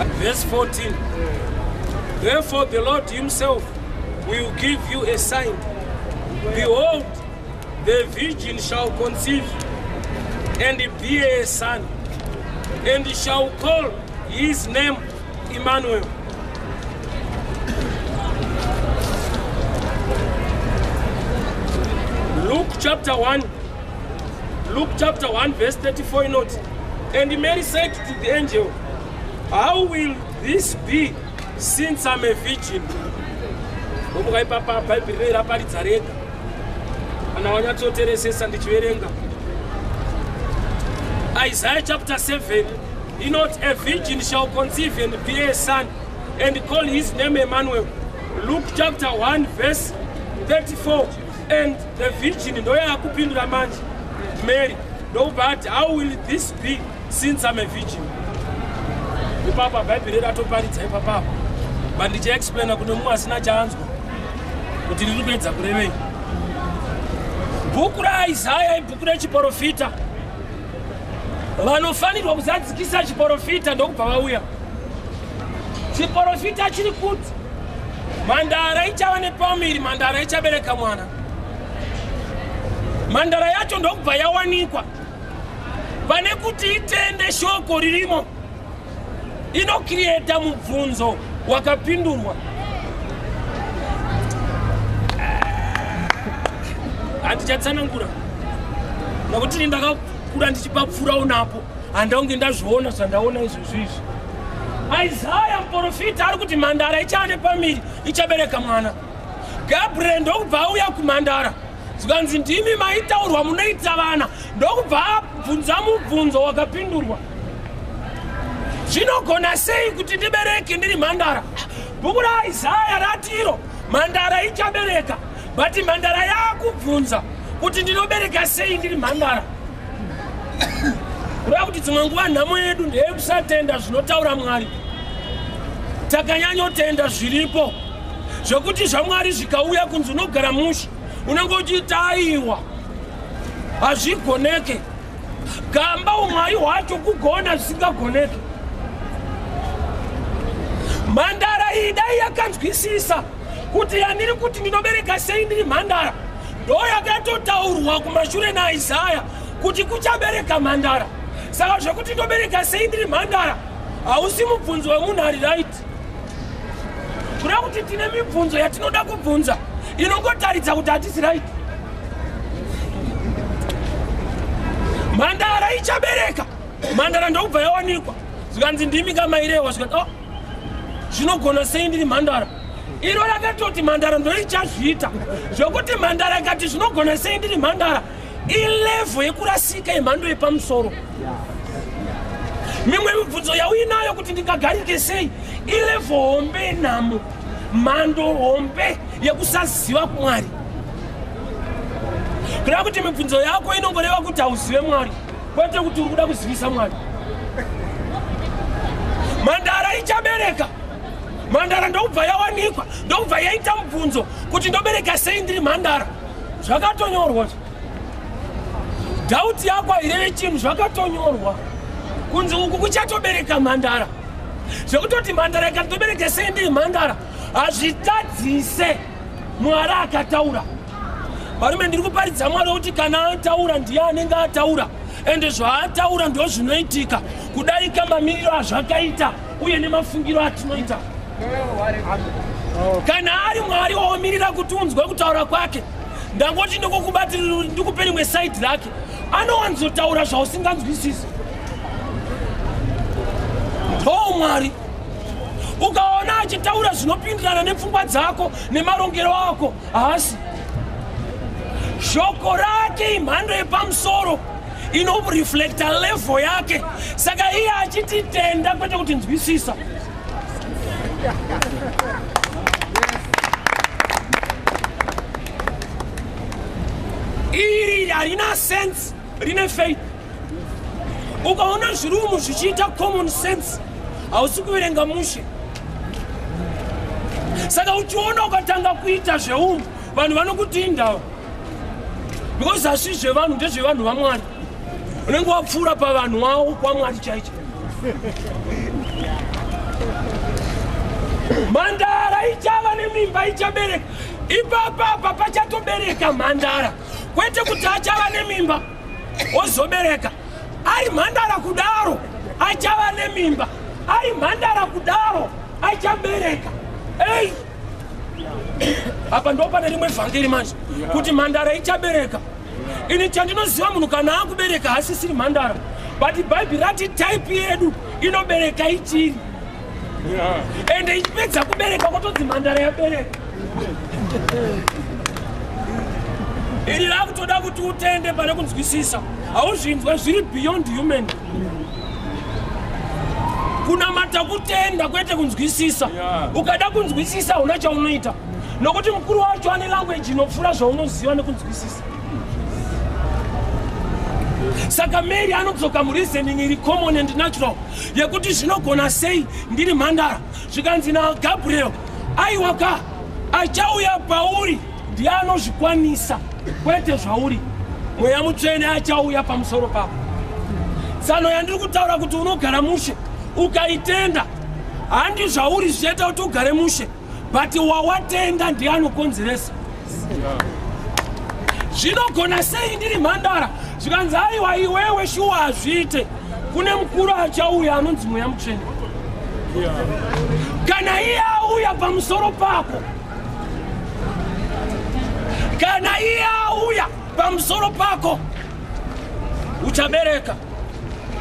Verse 14. Therefore the Lord himself will give you a sign. Behold, the virgin shall conceive and bear a son, and shall call his name Emmanuel. Luke chapter 1 verse 34 note. And Mary said to the angel, how will this be since I'm a virgin? Isaiah chapter 7, you know, a virgin shall conceive and bear a son, and call his name Emmanuel. Luke chapter 1 verse 34. And the virgin, Mary, no, but how will this be since I'm a virgin? Papa Bible to party papa. But did you explain that no asina chance? But did you get a breve? Bukura Isaiah, Bukura Chiporofita. Vanofani was that Kisa Chiporofita, no Pawaya. Chiporofita actually put Mandara Icha Pomi, Mandara Icha Berekamana. Mandara Yacho dog by Yawanikwa. Vanekuti tende shoko ririmo. Ino creator mfunzo wakapindurwa. Andichatsana ngura. Nakuti ndakakura ndichipapfura unapo. Andaunge ndazviona zvandaona izvozvizvi. Isaiah profita ari kuti mandara ichane pamiri ichabereka mwana. Gabriel ndokubva auya kumandara. Zvanzi ndimi maitaurwa munoita vana. Ndokubva abvunza mubvunzo wakapindurwa. Zvinogona sei kuti ndibereke ndiri mandara? Bhuku raIsaya ratiro mandara ichabereka, but mandara yakubvunza kuti ndinobereka sei ndiri mandara. Kureva kuti dzimwe nguva nhamo yedu ndeyekusatenda zvinotaura Mwari. Takanyanyotenda zviripo zvokuti zvaMwari zvikauya kunzi unogara musha unenge uchiti aiwa hazvigoneke. Gamba umwari hwacho kugona zvisingagoneke. Mandara idai yakanzwisisa kuti yandiri kuti ndinobereka sei ndiri mandara ndo yakatotaurwa kumashure naIsaya kuti kuchabereka mandara. Saka zvokuti ndobereka sei ndiri mandara hausi mubvunzo wemunhu ari right. Kureva kuti tine mibvunzo yatinoda kubvunza inongotaridza kuti hatisi right. Mandara ichabereka, mandara ndokubva yawanikwa. Zvikanzi ndimi kamairewa zvikati zvinogona sei ndiri mandara. Iro rakatoti mandara ndoichazviita zvokuti mandara ikati zvinogona sei ndiri mandara ilevel yekurasika yemhando yepamusoro. Mimwe mibvunzo yauinayo kuti ndingagarike sei ilevel hombe nhamo, mhando hombe yekusaziva Mwari. Kureva kuti mibvunzo yako inongoreva kuti hauzive Mwari, kwete kuti uri kuda kuzivisa Mwari. Mandara ichabereka, mandara ndokubva yawanikwa, ndokubva yaita mubvunzo kuti ndobereka sei ndiri mandara. Zvakatonyorwa. Dhauti yako haireve chinhu, zvakatonyorwa kunzi uku kuchatobereka mandara. Zvekutoti mandara ikati ndobereka sei ndiri mandara hazvitadzise Mwari akataura. Varume ndiri kuparidza Mwari kuti kana ataura ndiye anenge ataura, ende zvaataura ndo zvinoitika kudarika mamiriro azvakaita uye nemafungiro atinoita. Kana ari Mwari waomirira kuti unzwe kutaura kwake, ndangoti ndikokubatirira ndikupe rimwe side rake, anowanzotaura zvausinganzwisisi. Mwari ukaona achitaura zvinopindirana nepfungwa dzako nemarongero ako, asi shoko rake imhando yepamusoro inoreflecta level yake. Saka iye achititenda kwete kuti nzwisisa. Iri harina sense, rine faith. Ukaona zvirumu zvichiita common sense hausi kuverenga mushe. Saka uchiona ukatanga kuita zveunhu vanhu vanokuti indawo, because hasi zvevanhu ndezvevanhu vaMwari. Unenge wapfuura pavanhu wavo kwaMwari chaicho. Mandara ichava nemimba ichabereka. Ipapa pachatobereka mandara. Kwete kuti achava nemimba ozobereka. Ari mandara kudaro achava nemimba. Ari mandara kudaro achabereka. Hey! Apa ndo pane rimwe vhangeri manje kuti mandara ichabereka. Ini chandinoziva munhu kana akubereka hasisiri mandara. But Bible rati type yedu inobereka ichiri. Ende ichipedza kubereka kutodzi mandara yabereka. Iri rakutoda kuti utende pane kunzwisisa. Hauzvinzwa zviri beyond human. Kunamata kutenda kwete kunzwisisa. Ukada kunzwisisa una chaunoita. Nokuti mukuru wacho ane language inopfuura zvaunoziva nekunzwisisa. Saka Mary anodzoka mureasoning iri common and natural yekuti zvinogona sei ndiri mhandara. Zvikanzi naGabriel aiwaka achauya pauri ndiye anozvikwanisa kwete zvauri. Mweya Mutsvene achauya pamusoro pako. Tsano yandiri kutaura kuti unogara mushe ukaitenda handi zvauri zvichaita kuti ugare mushe, but wawatenda ndiye anokonzeresa. Zvinogona sei ndiri mhandara. Zvikanzi aiwa iwewe shuwa hazviite, kune mukuru achauya anonzi Mweya Mutsvene. Kana iye auya pamusoro pako, kana iye auya pamusoro pako, uchabereka,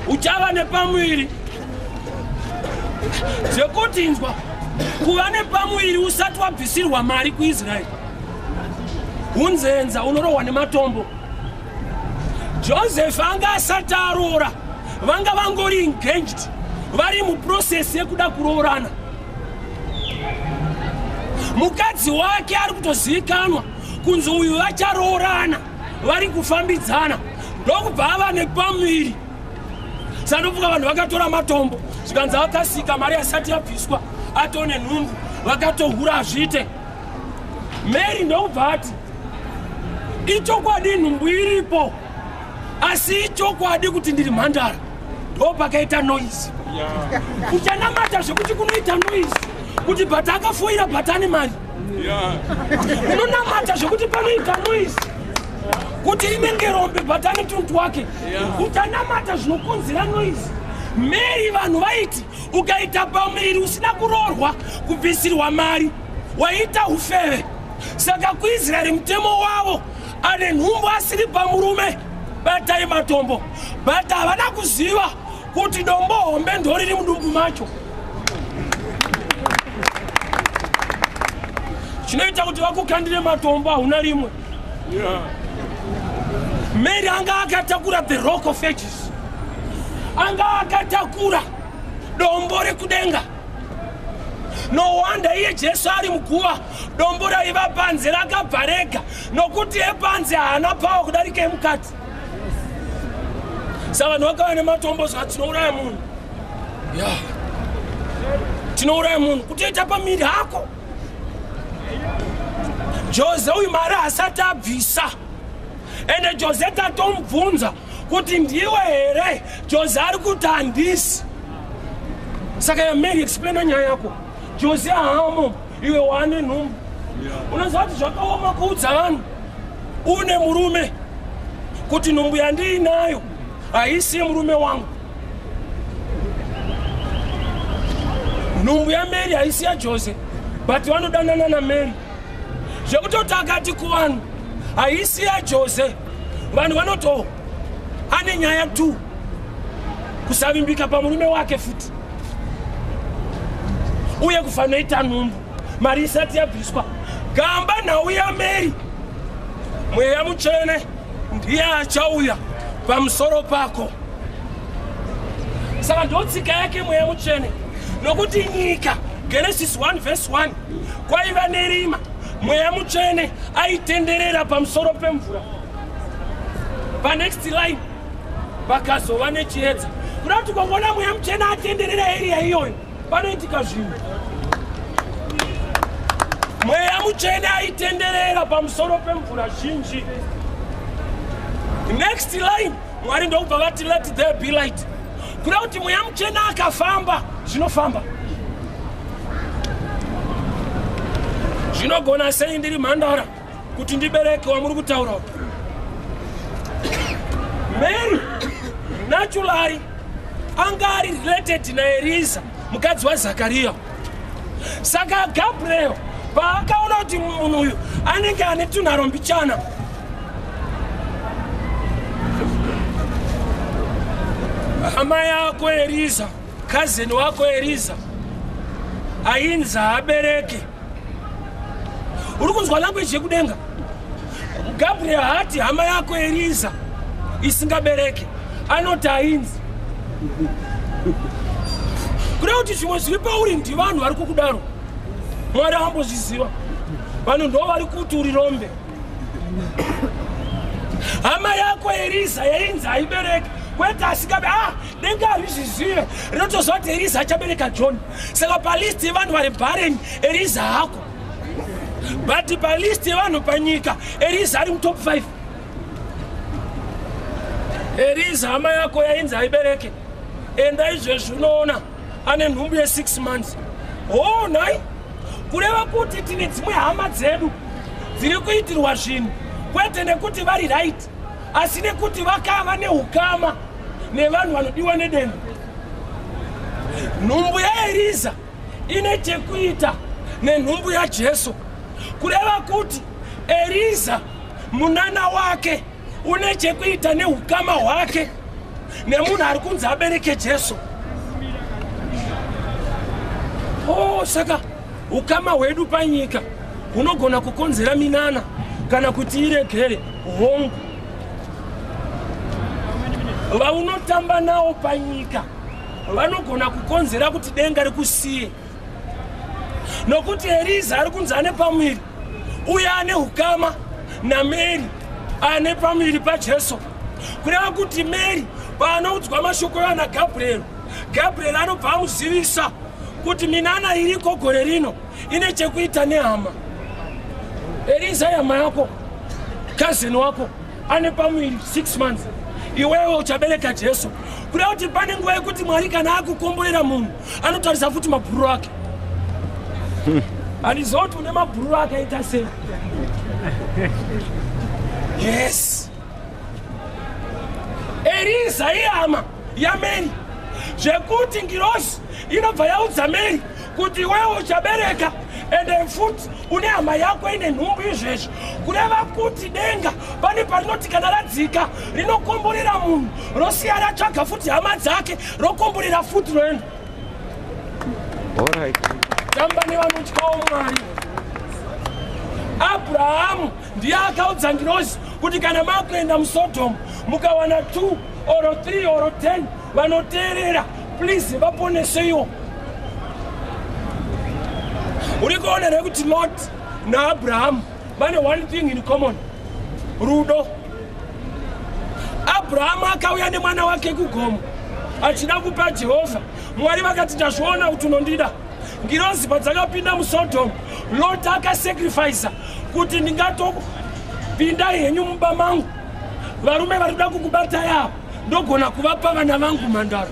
uchava nepamwiri. Zvekuti inzwa, kuva nepamwiri usati wabvisirwa mari kuIsraeri unzenza, unorohwa nematombo. Joseph anga asati aroora, vanga vangori engaged, vari muprocess yekuda kuroorana. Mukadzi wake ari kutozivikanwa kunzi uyu vacharoorana, vari kufambidzana, ndokubva ava nepamwiri. Sandovuka vanhu vakatora matombo, zvikanzi vakasika mari asati yabviswa, atone nhumbu, vakatohura azviite. Mary ndokubva ati ichokwadi nhumbu iripo, asi ichokwadi kuti ndiri mhandara. Ndopakaita noise. Uchanamata zvekuti kunoita noise kuti bhata akafoira bhata ane mari. Unonamata zvekuti panoita noise kuti inenge rombe bhata ane tuntu wake. Uchanamata zvinokonzera noise. Mary vanhu vaiti ukaita pamwiri usina kuroorwa kubvisirwa mari waita ufeve. Saka kuIsraeri mutemo wavo ane nhumbu asiri pamurume batai matombo, but havana kuziva kuti dombo hombe ndoriri mudumbu macho. Chinoita kuti vakukandire matombo hauna rimwe. Mary anga akatakura the rock of ages, anga akatakura dombo rekudenga. No wonder iye Jesu ari muguva dombo raiva panze rakabvareka, nokuti epanze haana pawa kudarika emukati. Saka vanhu vakava nematombo zvaka tinouraya munhu. Tinouraya munhu kutoita pamiri hako. Jose uyu mari asati abvisa, ende Jose tatomubvunza kuti ndiwe here. Jose ari kuti handisi. Saka yaMary explaina nyaya yako. Jose hamo, iwe wane nhumbu. Unoziva kuti zvakaoma kuudza vanhu une murume kuti nhumbu yandiinayo haisi murume wangu. Nhumbu yaMary haisi yaJose, but vanodanana naMary. Zvekutoti akati kuvanhu haisi yaJose, vanhu vanoto ane nyaya tu kusavimbika pamurume wake futi. Uye kufanoita nhumbu mari isati yabviswa. Gamba nhau yaMary, Mweya Mutsvene ndiye achauya pamusoro pako. Saka ndotsika yake Mweya Mutsvene, nokuti nyika Genesis 1 verse 1 kwaiva nerima, Mweya Mutsvene aitenderera pamusoro pemvura. Panext line vakazova nechiedza. Kuda tikongona Mweya Mutsvene atenderera area iyoyo panoitika zvinhu. Mweya Mutsvene aitenderera pamusoro pemvura zhinji. Next line Mwari ndokubva vati let there be light. Kuda kuti Mweya Mutsvene akafamba zvinofamba. Zvinogona sei ndiri mhandara kuti ndibereke wamuri kutaura. Mary naturally anga ari related naEliza mukadzi waZakaria. Saka Gabriel paakaona kuti munhu uyu anenge ane tunharo mbichana, hama yako Eliza, cousin wako Eliza ainzi abereke. Uri kunzwa language yekudenga? Gabriel hati hama yako Eliza isingabereke, anoti ainzi. Kuda kuti zvimwe zviri pauri ndi vanhu vari kukudaro. Mwari ambozviziva. Vanhu ndo vari kuti uri rombe. Hama yako Eliza yainzi aibereke. Kwete asikabe denga hazvizive. Rinotozva kuti Eliza achabereka John. Saka palist yevanhu vari barren Eliza hako. But palist yevanhu panyika Eliza ari mutop 5. Eliza hama yako yainzi aibereke. Enda izvezvi unoona ane nhumbu ye6 months. Oh nai, kureva kuti tine dzimwe hama dzedu dziri kuitirwa zvinhu kwete nekuti vari right, asi nekuti vakava neukama nevanhu vanodiwa nedenga. Nhumbu yaEliza ine chekuita nenhumbu yaJesu, kureva kuti Eliza munana wake une chekuita neukama hwake nemunhu ari kunzi abereke Jesu. Saka ukama hwedu panyika unogona kukonzera minana kana kuti iregere hongu. Vaunotamba nawo panyika vanogona kukonzera kuti denga rikusiye. Nokuti Eliza ari kunzi ane pamwiri uye ane ukama naMary ane pamwiri paJesu. Kureva kuti Mary paanoudzwa mashoko yana Gabriel, Gabriel anobva amuzivisa kuti minana iriko gore rino ine chekuita nehama. Eliza hama yako, cousin wako ane pamwiri 6 months. Iwewe uchabereka Jesu. Kureva kuti pane nguva yekuti Mwari kana akukomborera munhu anotarisa futi mabhuru ake. Handizoti une mabhuru akaita sei. Yes. Eliza ihama yaMary, zvekuti ngirozi inobva yaudza Mary kuti wewe uchabereka ende futi une hama yako ine nhumbu izvezvi. Kureva kuti denga pane parinoti kana radzika rinokomborera munhu rosiya ratsvaga futi hama dzake rokomborera futi roenda. Tamba nevanotyawo Mwari. Abrahamu ndiye akaudza ngirozi kuti kana makuenda muSodhomu mukawana 2 or 3 or 10 vanoteerera, please vaponese iwo. Uri kuona nekuti Lot naAbrahamu vane one thing in common, rudo. Abrahamu akauya nemwana wake kugomo achida kupa Jehovha. Mwari vakati ndazviona kuti unondida. Ngirozi padzakapinda muSodhomu, Lot akasacrifice kuti ndingatopinda henyu mumba mangu, varume varikuda kukubata yavo ndogona kuvapa vana vangu mhandara.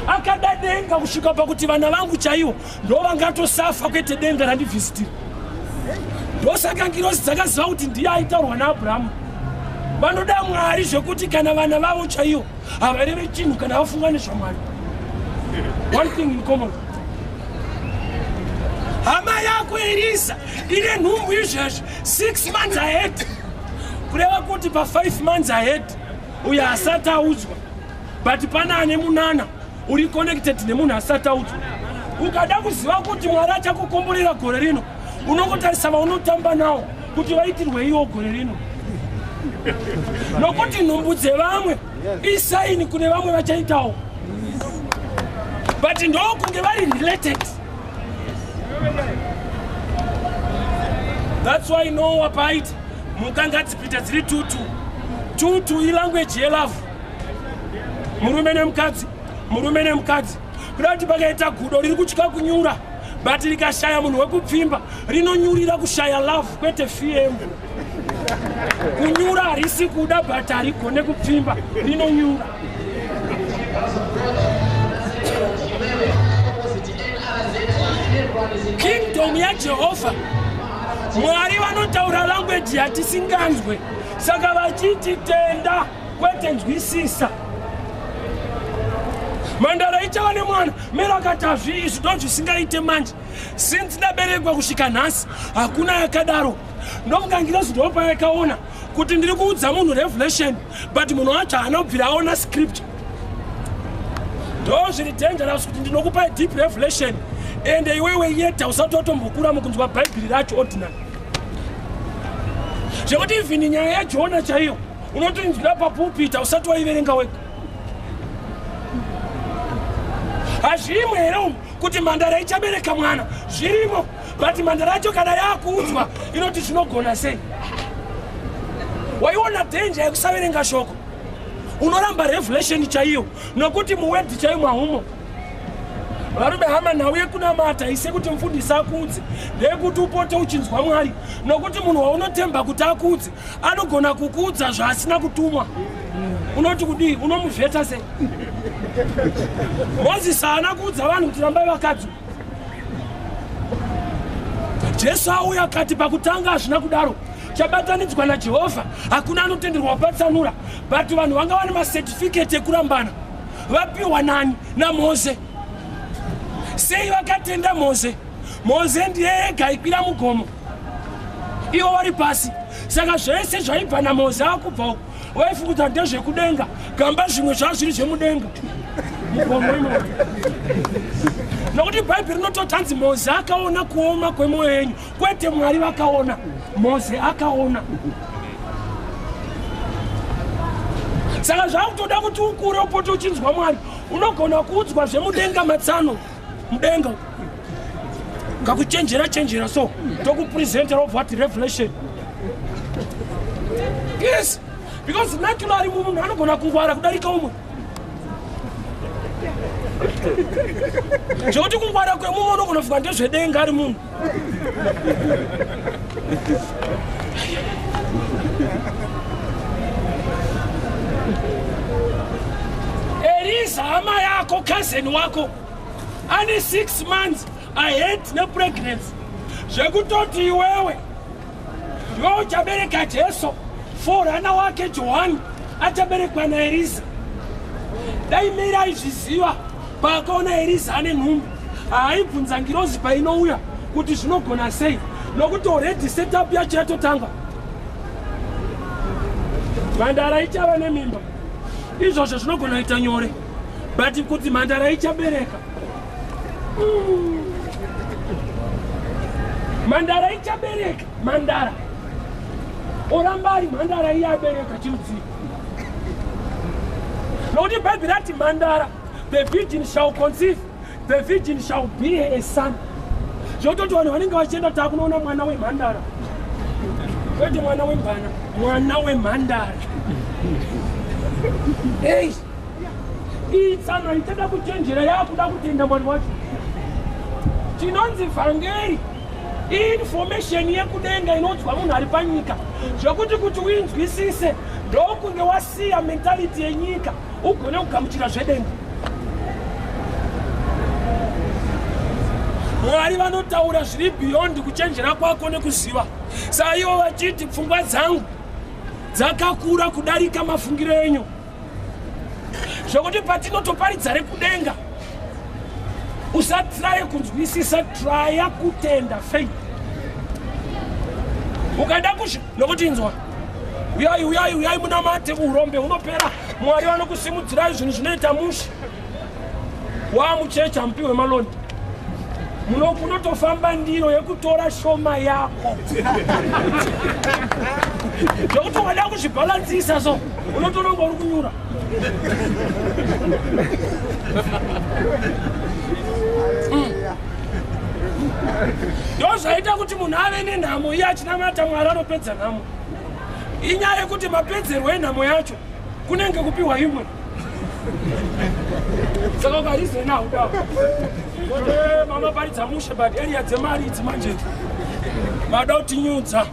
Akada denga kusvika pakuti vana vangu chaivo ndo vangatosafa kwete denga randivhizitira. Ndosaka ngirozi dzakaziva kuti ndiye aitaurwa naAbrahamu. Vanoda Mwari zvekuti kana vana vavo chaivo havareve chinhu kana vafunga nezvaMwari. One thing in common. Hama yako Eliza ine nhumbu izvezvi 6 months ahead. Kureva kuti pa 5 months ahead uye asati audzwa, but pana ane munana uri connected nemunhu asati audzwa. Ukada kuziva kuti Mwari achakukomborera gore rino, unongotarisa vaunotamba nawo kuti vaitirwe iwo gore rino. Nokuti nhumbu dzevamwe isaini kune vamwe vachaitawo, but ndokunge vari related. That's why Noah paiti mukanga dzipita dziri tutu ilanguage yelove. Murume nemukadzi. Kuda kuti pakaita gudo riri kutya kunyura, but rikashaya munhu wekupfimba rinonyurira kushaya love kwete fear. Kunyura harisi kuda, but harigone kupfimba rinonyura. Kingdom revelation ya Jehovah. Mwari vanotaura language yatisinganzwe, saka vachiti tenda kwete nzwisisa. Mandara ichava nemwana mera akati izvi ndo zvisingaite manje. Since ndaberekwa kusvika nhasi hakuna yakadaro. Ndomukangira zvidhopa yakaona kuti ndiri kuudza munhu revelation, but munhu wacho haana kubvira aona scripture. Ndo zviri dangerous kuti ndinokupa deep revelation ende iwewe yeta usati watombokura mukunzwa bhaibheri racho ordinary. Zvekuti even nyaya yaJona chaiyo unotonzwira papulpita usati waiverenga wega. Hazvimwe here umu kuti mhandara ichabereka mwana, zvirimo, but mhandara yacho kana yakuudzwa inoti zvinogona sei. Waiona danger yekusaverenga shoko, unoramba revelation chaiyo, nokuti muwedhi chaimo hamumo. Varume hama nhau yekunamata ise kuti mufundisi akuudze ndeyekuti upote uchinzwa Mwari, nokuti munhu waunotemba kuti akuudze anogona kukuudza zvaasina kutumwa. Unoti kudii? Unomuvheta sei? Mozisi haana kuudza vanhu kuti rambai vakadzi. Jesu auya akati pakutanga hazvina kudaro, chabatanidzwa naJehovha hakuna anotenderwa kupatsanura, but vanhu vanga vane masertificate ekurambana. Vapiwa nani? naMose. Sei vakatenda Mose? Mose ndiye ega aikwira mugomo, ivo vari pasi. Saka zvese zvaibva naMose akubva uko vaifungudza ndezvekudenga, gamba zvimwe zvazviri zvemudenga mugomo imomo. Nokuti bhaibheri rinototanzi Mose akaona kuoma kwemwoyo yenyu, kwete Mwari vakaona, Mose akaona. Saka zvakutoda kuti ukure upote uchinzwa Mwari, unogona kuudzwa zvemudenga matsano mudenga ngakuchenjera so tokupresentera of what revelation. Yes, because naturally munhu anogona kungwara kudarika umwe. Zvekuti kungwara kwemumwe unogona kufunga ndezvedenga ari munhu. Elisa hama yako, cousin wako, ane 6 months ahead nepregnancy. Zvekutoti iwewe uchabereka Jesu, forana wake Johani achaberekwa naElisa. Dai Mary aizviziva paakaona Elisa ane nhumbi, haaibvunza ngirozi painouya kuti zvinogona sei, nokuti already setup yacho yatotanga. Mhandara ichava nemimba, izvozvo zvinogona kuita nyore, but kuti mhandara ichabereka, mhandara ichabereka, mhandara oramba ari mhandara iyabereka chiudziwa. Nokuti bhaibheri rati mhandara, the virgin shall conceive, the virgin shall be a son. Zvototi vanhu vanenge vachienda kuti akunoona mwana wemhandara, kwete mwana wembana, mwana wemhandara. Hey, iyi tsano ichada kuchenjera yakuda kutenda Mwari wacho. Chinonzi vhangeri information yekudenga inodzwa munhu ari panyika, zvokuti kuti uinzwisise ndokunge wasiya mentality yenyika ugone kugamuchira zvedenga. Mwari vanotaura zviri beyond kuchenjera kwako nekuziva. Saka ivo vachiti pfungwa dzangu dzakakura kudarika mafungiro enyu, zvokuti patinotoparidza rekudenga usatraye kunzwisisa, traya kutenda, faith. Ukada nokuti inzwa, uyai munamate urombe unopera, Mwari vanokusimudzirai zvinhu zvinoita mushi. Wamuchechi hamupiwe malonda, munotofamba ndiro yekutora shoma yako. Zvokuti wada kuzvibhalansisa so unotononga uri kunyura. Ndo zvaita kuti munhu ave nenhamo iye achinamata Mwari anopedza nhamo. Inyaya yekuti mapedzerwo enhamo yacho kunenge kupiwa imwe. Saka ukarize nawo dawo. Mama paridza mushe but area dzemari idzi manje mada kutinyudza.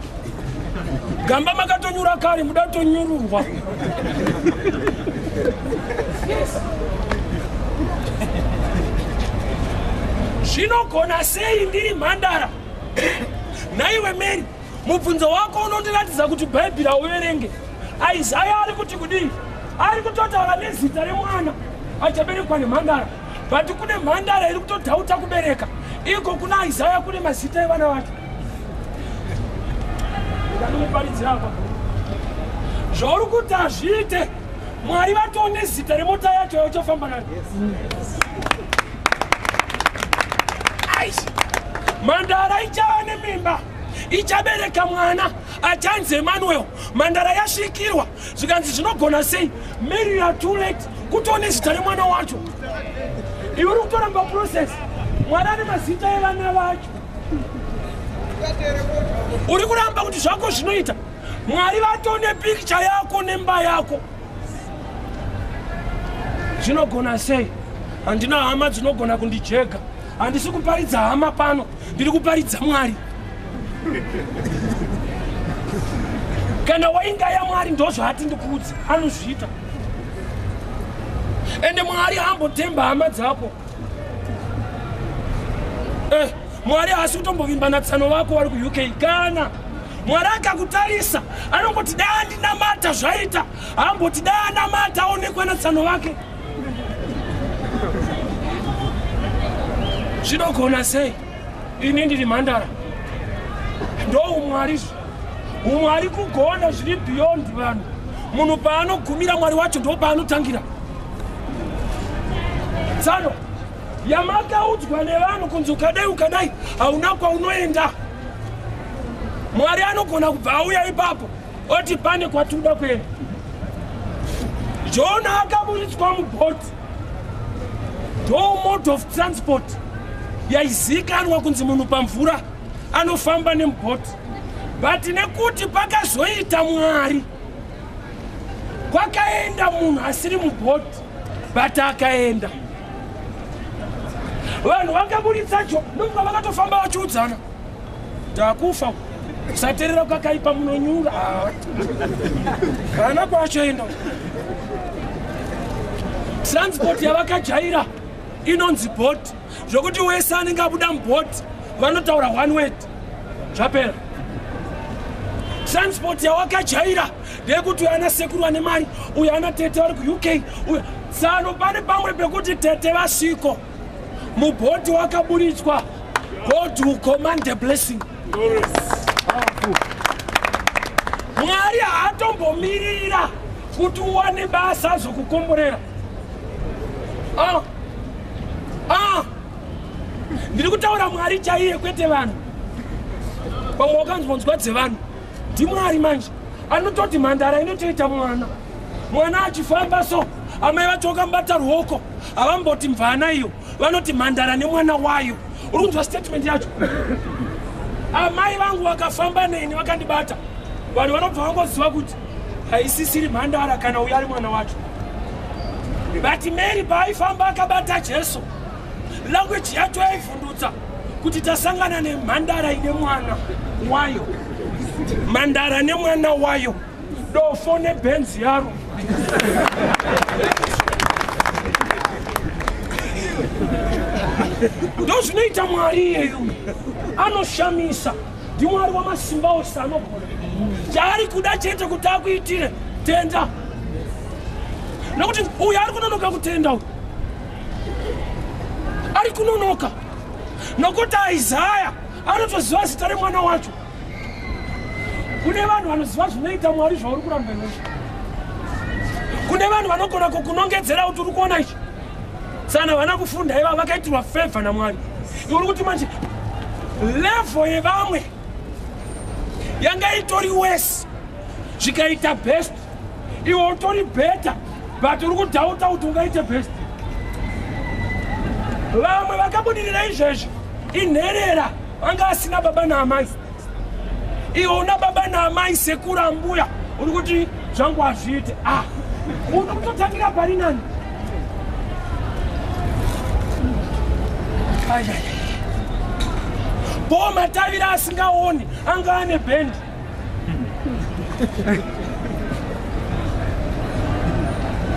Gamba makatonyura kare muda kutonyururwa. Zvinogona sei ndiri mhandara naiwe Mary mubvunzo wako unondiratidza kuti Bhaibheri uverenge. Isaya ari kuti kudii? Ari kutotaura nezita remwana achaberekwa nemhandara, but kune mhandara iri kutodhauta kubereka. Iko kuna Isaya kune mazita evana vacho. Ndinoparidzira apa zvauri kuti azviite, Mwari vatone zita remota yacho yauchafamba nayo. Mhandara ichava nemimba, ichabereka mwana achanzi Emmanuel. Mhandara yasvikirwa zvikanzi zvinogona sei? Mary, you are too late kutone zita remwana wacho. Iwe uri kutoramba process. Mwari ane mazita evana vacho. Uri kuramba kuti zvako zvinoita. Mwari vatone picture yako nemba yako. Zvinogona sei? Handina hama dzinogona kundijeka. Handisi kuparidza hama pano, ndiri kuparidza Mwari. Kana waingaya Mwari ndozvati ndikudzi anozviita. Ende Mwari ambotemba hama dzako. Mwari haasi kutombovimba natsano wako wari ku-UK. Kana Mwari akakutarisa anongoti dai andinamata zvaita, amboti dai anamata aonekwe natsano wake. Zvinogona sei? Ini ndiri mhandara. Ndo umwari. Umwari kugona zviri beyond vanhu. Munhu paanogumira Mwari wacho ndo paanotangira. Tsano yamakaudzwa nevanhu kunzi ukadai hauna kwaunoenda. Mwari anogona kubva auya ipapo oti pane kwatuda kuenda. Jona akaburitswa mubhoti. Ndo mode of transport yaizikanwa kunzi munhu pamvura anofamba nemubhoti. But nekuti pakazoita Mwari, kwakaenda munhu asiri mubhoti, but akaenda. Vanhu vakaburitsa cho ndokuva vakatofamba vachiudzana. Takufa kusateerera kwakaipa munonyura. Kana kwachoenda transport yavakajaira inonzi bhoti, zvokuti wese anenge abuda mubhoti vanotaura one word zvapera. Transport yawakajaira ndeyekuti uyu ana sekuru ane mari, uyu ana tete vari ku-UK, uyu tsano pane pamwe pekuti tete vasviko mubhoti wakaburitswa. God will command the blessing. Mwari haatombomirira kuti uwane basa zokukomborera. Ndiri kutaura Mwari chaiye kwete vanhu. Pamwe wakanzwa dzevanhu. NdiMwari manje anototi mhandara inotoita mwana. Mwana achifamba so amai vacho vakambata ruoko havamboti mvana iyo, vanoti mhandara nemwana wayo. Uri kunzwa statement yacho? Amai vangu vakafamba neni vakandibata, vanhu vanobva vangoziva kuti haisisiri mhandara kana uyu ari mwana wacho. But Mary paaifamba akabata Jesu, language yacho yaivhundutsa kuti tasangana nemhandara ine mwana wayo. Mhandara nemwana wayo, dofo nebhenzi yaro. Ndo zvinoita Mwari iyeyo, anoshamisa. NdiMwari wamasimba ose anogona. Chaari kuda chete kuti akuitire tenda. Nokuti uyu ari kunonoka kutenda uyu. Ari kunonoka. Nokuti Isaya anotoziva zita remwana wacho. Kune vanhu vanoziva zvinoita Mwari zvauri kuramba izvozvo. Kune vanhu vanogona kukunongedzera kuti uri kuona ichi. Sana vana kufunda iva vakaitirwa favor naMwari. Uri kuti manje level yevamwe yanga itori worse zvikaita best, iwe utori better, but uri kudhauta kuti ungaite best. Vamwe vakabudirira izvezvi inherera vanga asina baba naamai. Iwe una baba naamai, sekuru ambuya, uri kuti zvangu hazviite. Uri kutotangira pari nani? Po matavira asingaoni anga ane bhendi.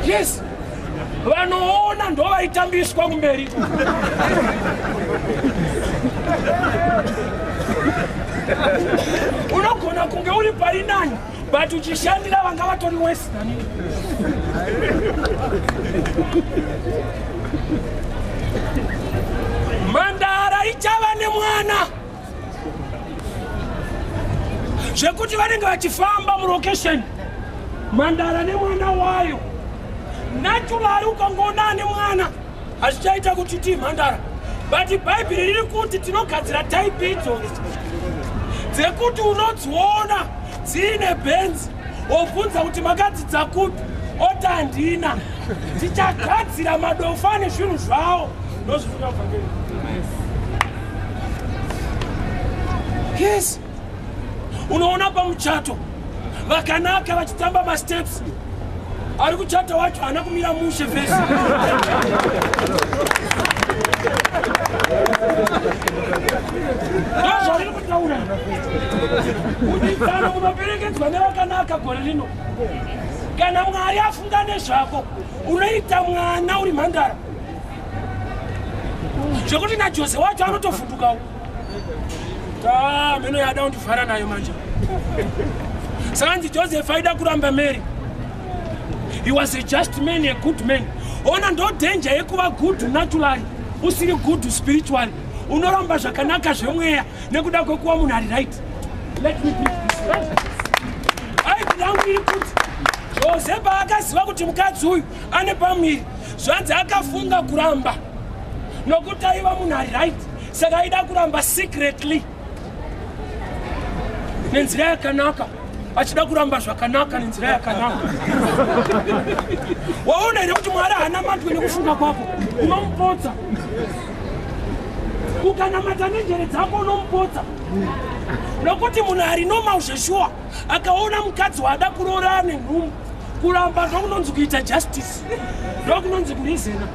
Yes, vanoona ndo vaitambiswa kumberi. but uchishandira vanga vatori western. Mandara ichava nemwana zvekuti vanenge vachifamba mulocation Mandara nemwana wayo naturally ukangoona nemwana hazvichaita kuti ti Mandara, but Bible riri kuti tinogadzira type idzo dzekuti unodziona dzine benzi obvunza kuti makadzidza kupi oti handina, tichagadzira madofa nezvinhu zvavo ndozvinoda kubva. Yes, unoona pamuchato vakanaka vachitamba masteps, ari kuchata wacho hana kumira mushe vhesi. Ndozvariri kutaura kudikana kunoperekedzwa nevakanaka gore rino. Kana Mwari afunga nezvako unoita mwana uri Mandara, zvekuti naJose wacho anotovhundukawo. Meno yada kundivhara nayo manje. Sanzi Joseph aida kuramba Mary. He was a just man, a good man. Ona ndo danger yekuva good naturally, usiri good spiritually. Unoramba zvakanaka zvemweya nekuda kwekuva munhu ari right. Let me be this. Aidangu iri kuti Joseph akaziva kuti mukadzi uyu ane pamiri, zvanzi akafunga kuramba nokuti aiva munhu ari right, saka aida kuramba secretly nenzira yakanaka, achida kuramba zvakanaka nenzira yakanaka. Waona here kuti Mwari hana matwe nekufunga kwako, unomupotsa. Ukanamata nenjere dzako unomupotsa. Nokuti munhu ari normal zveshuwa akaona mukadzi wada kuroora nenhumbu, kuramba ndokunonzi kuita justice, ndokunonzi kurizena.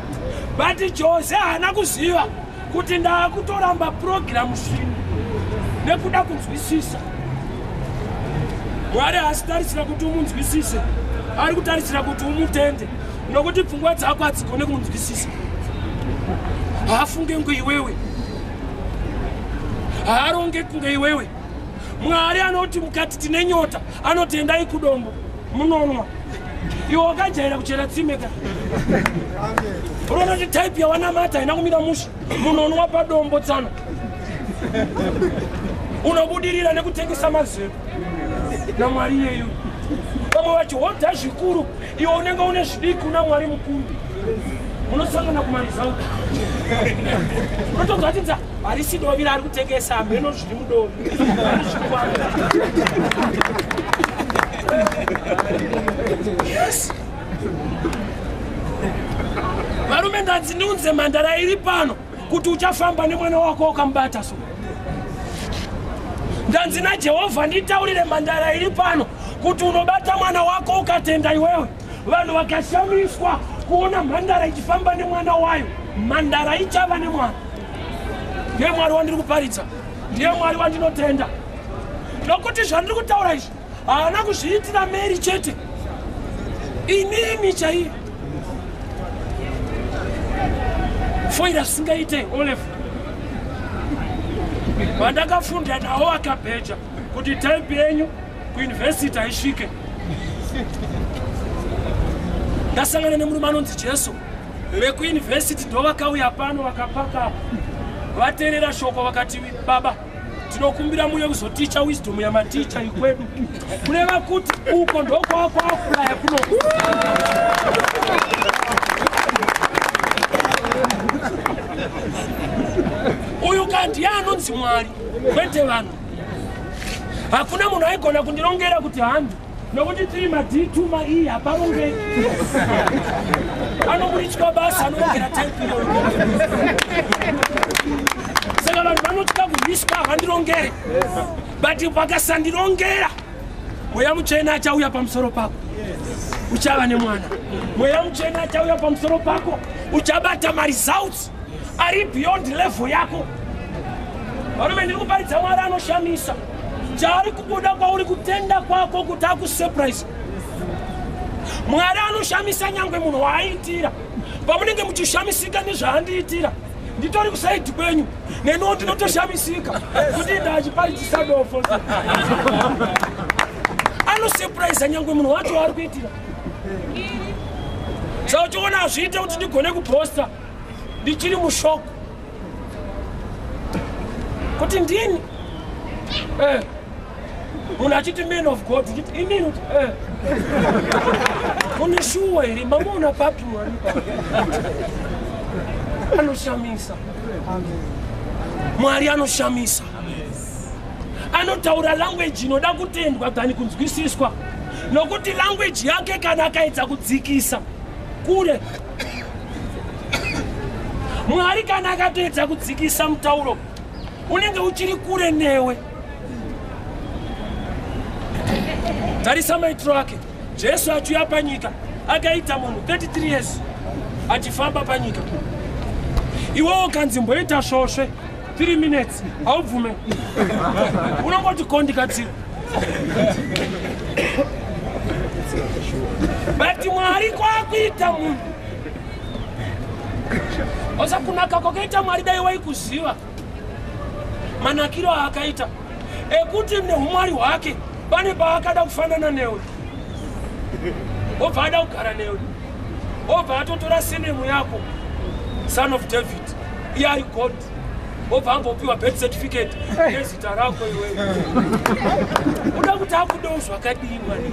But Jose hana kuziva kuti ndaakutoramba program zvino nekuda kunzwisisa. Mwari haasitarisira kuti umunzwisise, ari kutarisira kuti umutende, nokuti pfungwa dzako hadzigone kumunzwisisa. Haafunge kunge iwewe, haaronge kunge iwewe. Mwari anoti mukati tine nyota, anoti endai kudombo munonwa. Iwe wakajaira kuchera tsimeka. Unoti type yawanamata ina kumira musha, munonwa padombo tsana. Unobudirira nekutengesa mazero na Mwari yeyo. Vamwe vacho hodha zvikuru, iwe unenge une zvidiki una Mwari mukuru. Unosangana kumariza uko. Unotonzwa kuti harisi dovira ari kutengesa meno zviri mudovi. Yes. Varume ndanzi ndiunze Mandara iri pano kuti uchafamba nemwana wako wakambata so. Ndanzi naJehovha nditaurire Mandara iri pano kuti unobata mwana wako ukatenda iwewe. Vanhu vakashamiswa kuona Mandara ichifamba nemwana wayo, Mandara ichava nemwana. Ndiye Mwari wandiri kuparidza, ndiye Mwari wandinotenda. Nokuti zvandiri kutaura izvi haana kuzviitira Mary chete, inini chaiye. Foira singaite Olive. Vandakafunda nawo akabheja kuti type yenyu kuuniversity haisvike. Ndasangana nemurume anonzi Jesu, vekuuniversity ndo vakauya pano vakapaka vateerera shoko vakati, baba tinokumbira muye kuzoticha wisdom yamaticha ikwedu, kureva kuti uko ndokwaakwaakulaya kuno. Uyu kandi anonzi Mwari kwete vanhu. Hakuna munhu aigona kundirongera kuti handu nokuti tiri maditu maii haparongeri. Anoburitswa basa anorongera type iyoyo. Saka vanhu vanotya kurwiswa havandirongere, but vakasandirongera mweya mutsvene achauya pamusoro pako, uchava nemwana. Mweya mutsvene achauya pamusoro pako, uchabata maresults ari beyond level yako. Varume ndiri kuparidza Mwari anoshamisa. Chaari kubuda kwauri kutenda kwako kuti akusurprise. Mwari anoshamisa nyangwe munhu waaitira. Pamunenge muchishamisika nezvaandiitira, nditori kusaidi kwenyu, neno ndinotoshamisika kuti ndachiparidzisa dofo. surprise nyangwe munhu wacho ari kuitira. Saka uchiona azviita kuti ndigone kuposta ndichiri mushoko kuti ndini munhu achiti man of God nditi inini unishuwa here mamona papi mwari anoshamisa. Mwari anoshamisa, anotaura language inoda kutendwa kani kunzwisiswa, nokuti language yake kana akaita kudzikisa kure. Mwari kana akatoedza kudzikisa mutauro unenge uchiri kure newe. Tarisa maitiro ake. Jesu achiuya panyika akaita munhu 33 years achifamba panyika. Iwewo kanzimboita svosve 3 minutes haubvume unongoti kondikatsira. But Mwari kwakuita munhu osa kunaka kwakaita Mwari dai waikuziva manakiro aakaita ekuti neumwari hwake pane paakada kufanana newe, obva ada kugara newe, obva atotora senemu yako son of David iye God, obva ambopiwa birth certificate nezita rako iwewe. Uda kuti akudewo zvakadini Mwari?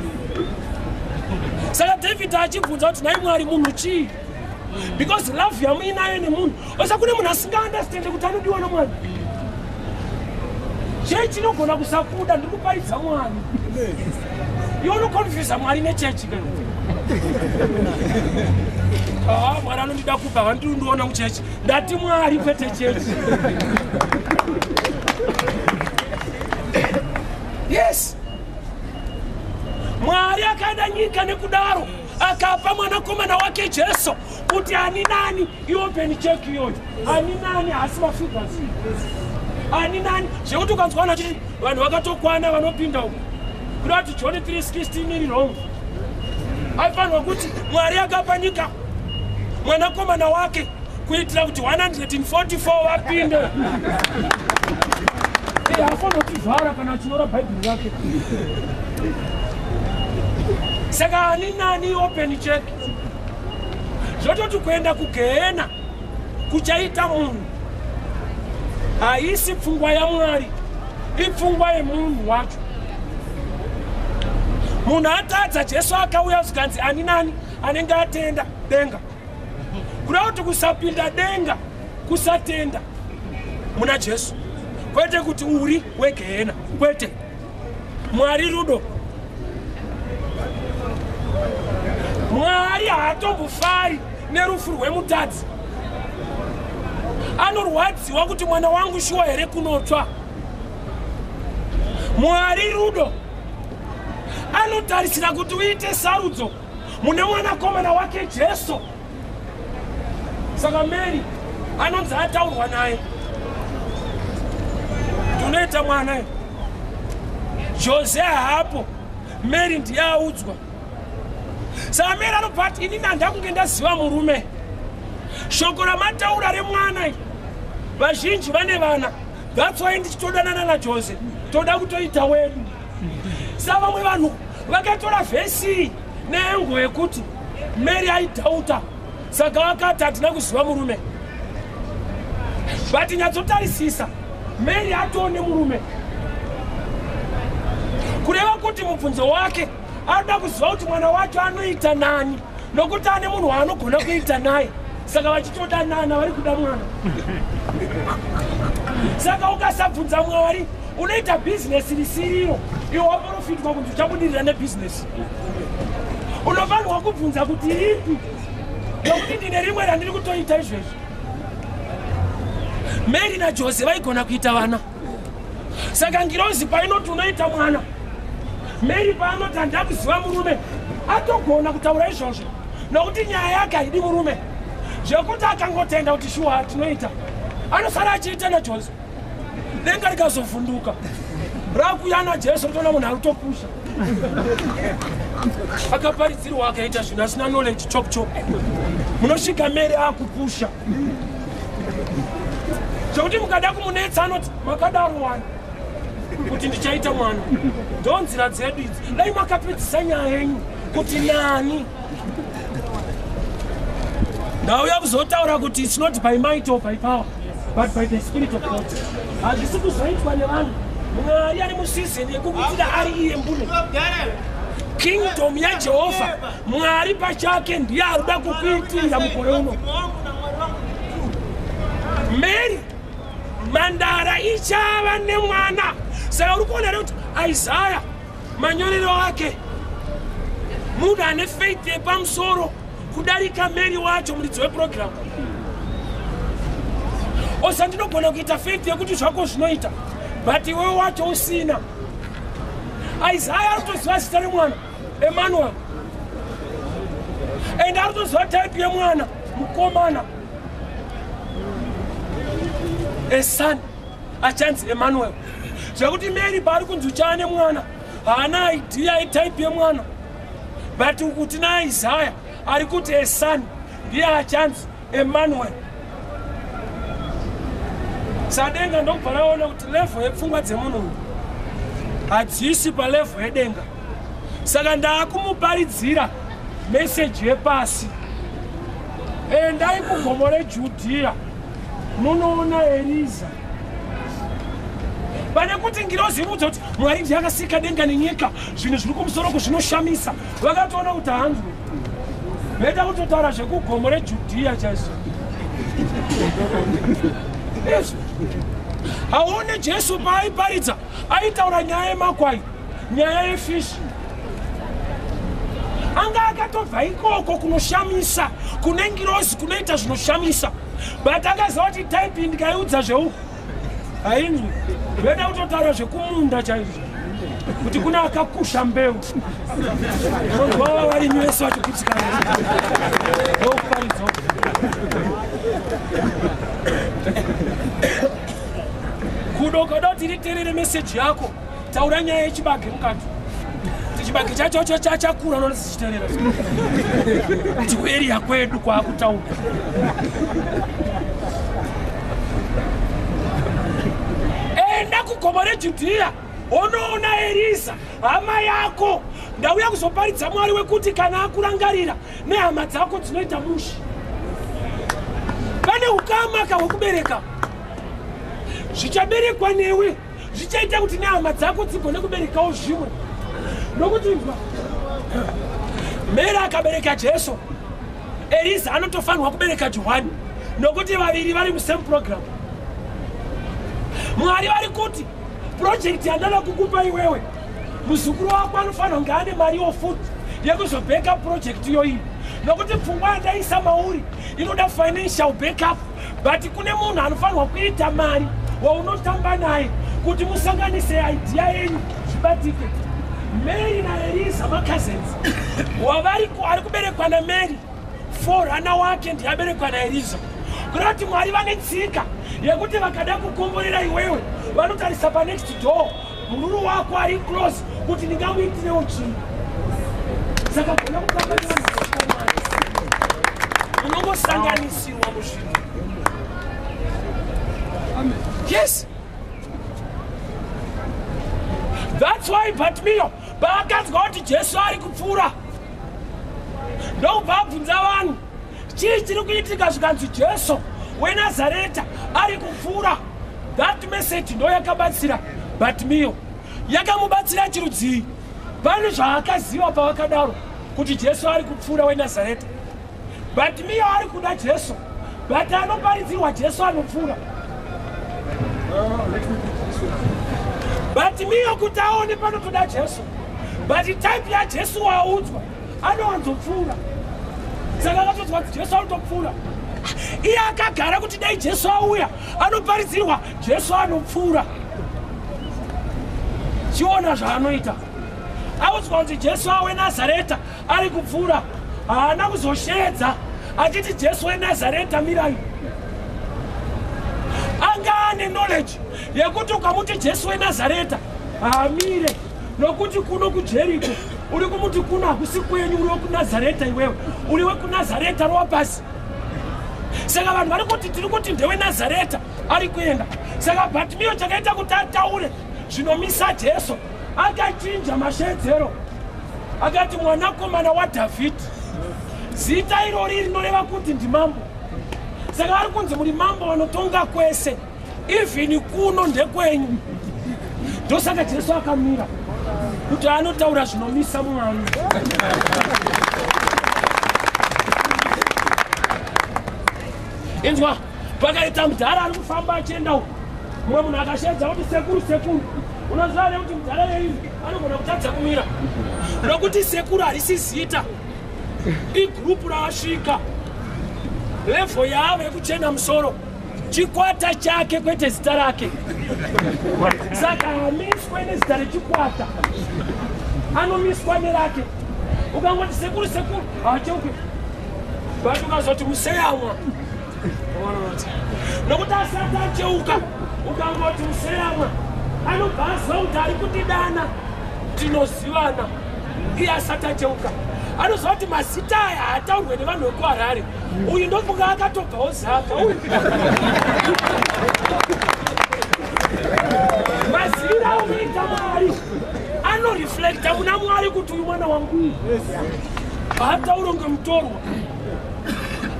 Saka David achibvunza kuti nai Mwari munhu chii? Because love yamuinayo nemunhu osa kune munhu asinga understand kuti anodiwa naMwari. Chechi chinogona kusakuda ndikuparidza Mwari. Iwe unokonfyuza Mwari nechechi kana? Mwari anondida kupa vandindiona muchechi ndati Mwari kwete chechi. Yes, Mwari akaenda nyika nekudaro akapa mwanakomana wake Jesu kuti ani nani iopen check iyoyo, ani nani hasi mafigures, ani nani zvekuti ukanzwana chiti vanhu vakatokwana vanopinda uko kuti John 3:16 iri wrong. Aifanwa kuti Mwari akapa nyika mwanakomana wake kuitira kuti 144 vapinde. Hafanwa kutivhara kana achinyora bhaibheri rake. Saka ani nani open check. Zvototi kuenda kugehena kuchaita munhu haisi pfungwa yaMwari, ipfungwa yemunhu wacho. Munhu atadza Jesu akauya zvikanzi ani nani anenge atenda denga. Kuda kuti kusapinda denga kusatenda muna Jesu, kwete kuti uri wegehena, kwete. Mwari rudo. Mwari haatombofari nerufu rwemutadzi. Anorwadziwa kuti mwana wangu shuwa here kunotsva. Mwari rudo. Anotarisira kuti uite sarudzo mune mwanakomana wake Jesu. Saka Mary anonzi ataurwa naye tunoita mwana. Jose hapo, Mary ndiye audzwa. Saka Mary anobati ini ndanda kunge ndaziva murume. Shoko ramataura remwana vazhinji vane vana. That's why ndichitodanana naJose toda kutoita wedu. Saka vamwe vanhu vakatora vhesi nengo yekuti Mary aidhauta saka vakati hatina kuziva murume. But nyatsotarisisa Mary atone murume, kureva kuti mubvunzo wake anoda kuziva kuti mwana wacho anoita nani nokuti ane munhu waanogona kuita naye. Saka vachitodanana vari kuda mwana. Saka ukasabvunza Mwari unoita business risiriro, iwe waprofitwa kuti uchabudirira nebusiness. Unofanirwa kubvunza kuti ipi nokuti ndine rimwe randiri kutoita izvezvi. Mary naJose vaigona kuita vana. Saka ngirozi painoti unoita mwana, Mary paanoti handida kuziva murume atogona kutaura izvozvo nokuti nyaya yake haidi murume. Zvekuti akangotenda kuti shuwa tinoita anosara achiita naJose. Denga rikazovhunduka rakuuya naJesu toona munhu ari kutopusha. Akaparidzirwa akaita zvinhu asina knowledge chop chop. Munosvika Mary akupusha. Zvekuti mukada kumunetsa anoti makadaro wani. kuti ndichaita mwana. Ndonzira dzedu idzi. Dai makapedzisa nyaya yenyu kuti nani. Ndauya kuzotaura kuti it's not by might or by power but by the Spirit of God. Hazvisi kuzoitwa nevanhu. Mwari ari musizini yekukutira ari iye mbuno. Kingdom ya Jehovah Mwari pachake ndiye arikuda kukuitira mukore uno. Mary Mandara ichava nemwana. Saka uri kuona kuti Isaiah manyorero ake munhu ane faith yepamusoro kudarika Mary wacho muridzi weprogram. Osandinogona kuita faith yekuti zvako zvinoita but iwewe wacho usina. Isaiah arikutoziva zita remwana Emmanuel, and arikutoziva type yemwana mukomana, a son achanzi Emmanuel. Zvekuti Mary paari kunzi uchava nemwana haana idea yetype yemwana, but ukuti naIsaiah ari kuti a son ndiye achanzi Emmanuel. Sadenga ndokubva raona kuti level yepfungwa dzemunhu hadzisi palevel yedenga. Saka ndakumuparidzira message yepasi. Endai kugomo reJudhea munoona Eliza. Pane kuti ngirozi ibudza kuti Mwari ndiye akasika denga nenyika, zvinhu zviri kumusoro zvinoshamisa. Vakatoona kuti hanzwe. Veda kutotaura zvekugomo reJudhea chaizvo. Haone Jesu paaiparidza aitaura nyaya yemakwai, nyaya yefishi. Anga akatobva ikoko kunoshamisa, kune ngirozi kunoita zvinoshamisa, but akaziva kuti type ndikaiudza zveuku hainzwi. Veda kutotaura zvekumunda chaizvo kuti kuna akakusha mbeu. Vava varimi vese vachikutikana ndokuparidza. Kudokoda kuti riterere message yako, taura nyaya yechibage mukati. Chibage chacho chachakura nokuti chichiterera. Kuti kuarea kwedu kwakutaura. Enda kugomo reJudhea unoona Eliza hama yako. Ndauya kuzoparidza Mwari wekuti kana akurangarira nehama dzako dzinoita mushi. Pane ukamaka hwekubereka zvichaberekwa newe, zvichaita kuti nehama dzako dzigone kuberekawo zvimwe. Nokuti Mary akabereka Jesu, Eliza anotofanirwa kubereka Johani, nokuti vaviri vari musame program. Mwari vari kuti project yandada kukupa iwewe, muzukuru wako anofanirwa kunge ane mari yofuti yekuzobeka project iyoyi. Nokuti pfungwa yandaisa mauri inoda financial backup, but kune munhu anofanirwa kuita mari waunotamba naye kuti musanganise idea yenyu zvibatike. Mary naEliza macousins wavari ari kuberekwa naMary, forerunner wake ndiye aberekwa naEliza. Kureva kuti Mwari vane tsika yekuti vakada kukomborera iwewe vanotarisa panext door munuru wako ari close kuti ndingamuitirewo chinhu. Saka gona kukambanira unongosanganisirwa muzvinhu. Yes, that's why Bartimaeus paakadzwa kuti Jesu ari kupfuura ndokubva abvunza vanhu chii chiri kuitika, zvikanzi Jesu weNazareta ari kupfuura. That message ndo yakabatsira Bartimaeus, yakamubatsira chirudzii. Pane zvaakaziva pavakadaro kuti Jesu ari kupfuura weNazareta. Bartimaeus ari kuda Jesu, but anoparidzirwa Jesu anopfuura. Bartimaeus kuti aone panotoda Jesu, but type ya Jesu waaudzwa anowanzopfuura. Saka akatozwa kuti Jesu anotopfuura. Iye akagara kuti dai Jesu auya anoparidzirwa Jesu anopfuura. Chiona zvaanoita. Audzwa kuti Jesu weNazareta ari kupfuura, haana kuzoshedza achiti Jesu weNazareta mirai. Anga ane knowledge yekuti ukamuti Jesu weNazareta haamire, nokuti kuno kuJeriko uri kumuti kuno hakusi kwenyu, uri wekuNazareta iwewe, uri wekuNazareta rwabasi. Saka vanhu vari kuti tiri kuti ndeweNazareta ari kuenda. Saka Bartimaeus chakaita kuti ataure zvinomisa Jesu akachinja mashedzero akati mwanakomana waDhavhidhi. Zita irori rinoreva kuti ndimambo. Saka ari kunzi muri mambo vanotonga kwese, even kuno ndekwenyu. Ndosaka Jesu akamira kuti anotaura zvinomisa Mwari. Inzwa, pakaita mudhara ari kufamba achienda uko, mumwe munhu akashedza kuti sekuru, unoziva nekuti mudhara yeyu anogona kutadza kumira, nokuti sekuru harisi zita, igrupu raasvika levo yavo yekuchena musoro, chikwata chake kwete zita rake. Saka hamiswe nezita rechikwata, anomiswa nerake. Ukangoti sekuru hacheuke, but ukazoti museyamwa, nokuti asati acheuka ukangoti museyamwa, anobva aziva kuti ari kutidana tinozivana. Iye asati acheuka anoziva kuti mazita aya haataurwe nevanhu vekuHarare. Uyu ndofunga akatobvawo zaka uyu. Mazira aunoita Mwari anoreflecta muna Mwari kuti uyu mwana wangu haatauro ngemutorwa.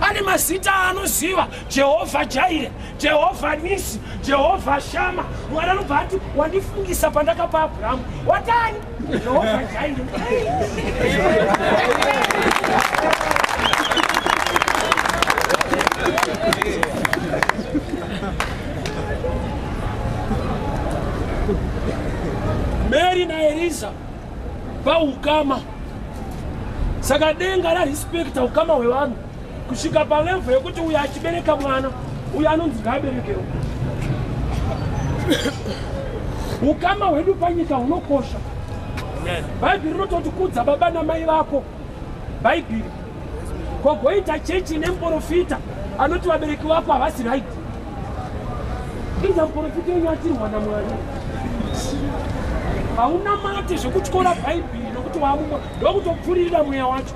Ane mazita anoziva: Jehovha Jaire, Jehovha Nisi, Jehovha Shama. Mwari anobva ati wandifungisa pandakapa Abhuramu. Watani? Jehovha Jaire. Mary na Eliza paukama. Saka denga la respecta ukama hwevanhu kusvika palevo yekuti uyu achibereka mwana, uyu anonzi ngaaberekewo. Ukama hwedu panyika hunokosha. Bhaibheri rinototi kudza baba namai vako. Bhaibheri. Kogoita chechi nemuprofita anoti vabereki vako havasi right. Iza muprofita yenyu atirwa naMwari. Hauna mate zvekutyora Bhaibheri nokuti wamumwe ndokutopfuririra mweya wacho.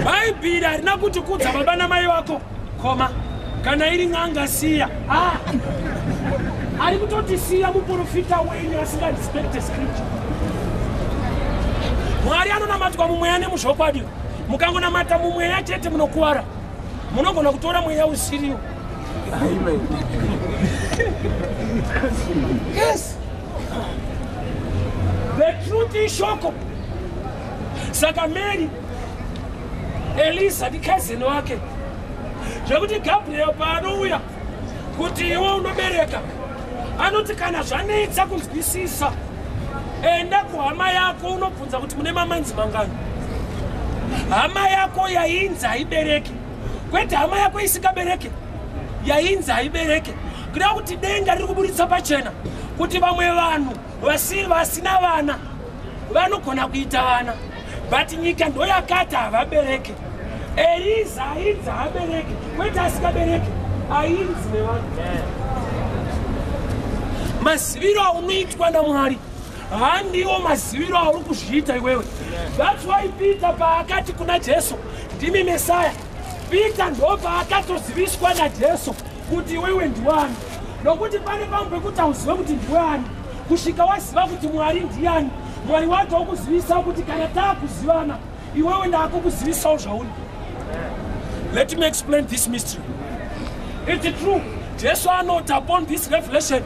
Bhaibheri harina kuti kudza baba namai vako, koma kana iri n'anga siya. Ari kutoti siya muprofita wenyu asingarespecte scripture. Mwari anonamatwa mumweya nemuzvokwadi. Mukangonamata mumweya chete munokuwara. Munogona kutora mweya usiriwo. Amen. Yes. The truth is shoko. Saka Mary, Eliza ni cousin wake. Zvekuti Gabriel paanouya kuti iwe unobereka, anoti kana zvanetsa kunzwisisa, enda kuhama yako unobvunza kuti mune mamanzi mangani. Hama yako yainzi haibereki, kwete hama yako isikabereke yainzi haibereke. Kuda kuti denga riri kuburitsa pachena kuti vamwe vanhu vasina vana vanogona kuita vana, but nyika ndo yakati havabereke. Eliza ainzi haabereke, kwete asikabereke ainzi nevanhu. Maziviro aunoitwa naMwari handiwo maziviro auri kuzviita iwewe. That's why Peter paakati kuna Jesu ndimi Mesaya, Peter ndo paakatoziviswa naJesu kuti iwewe ndiwani. Nokuti pane pamwe pekuti auzive kuti ndiwani kusvika waziva kuti Mwari ndiani, Mwari wacho okuzivisa kuti kana taakuzivana iwewe ndaakukuzivisawo zvauri. Let me explain this mystery. It's true. Jesu anoti upon this revelation,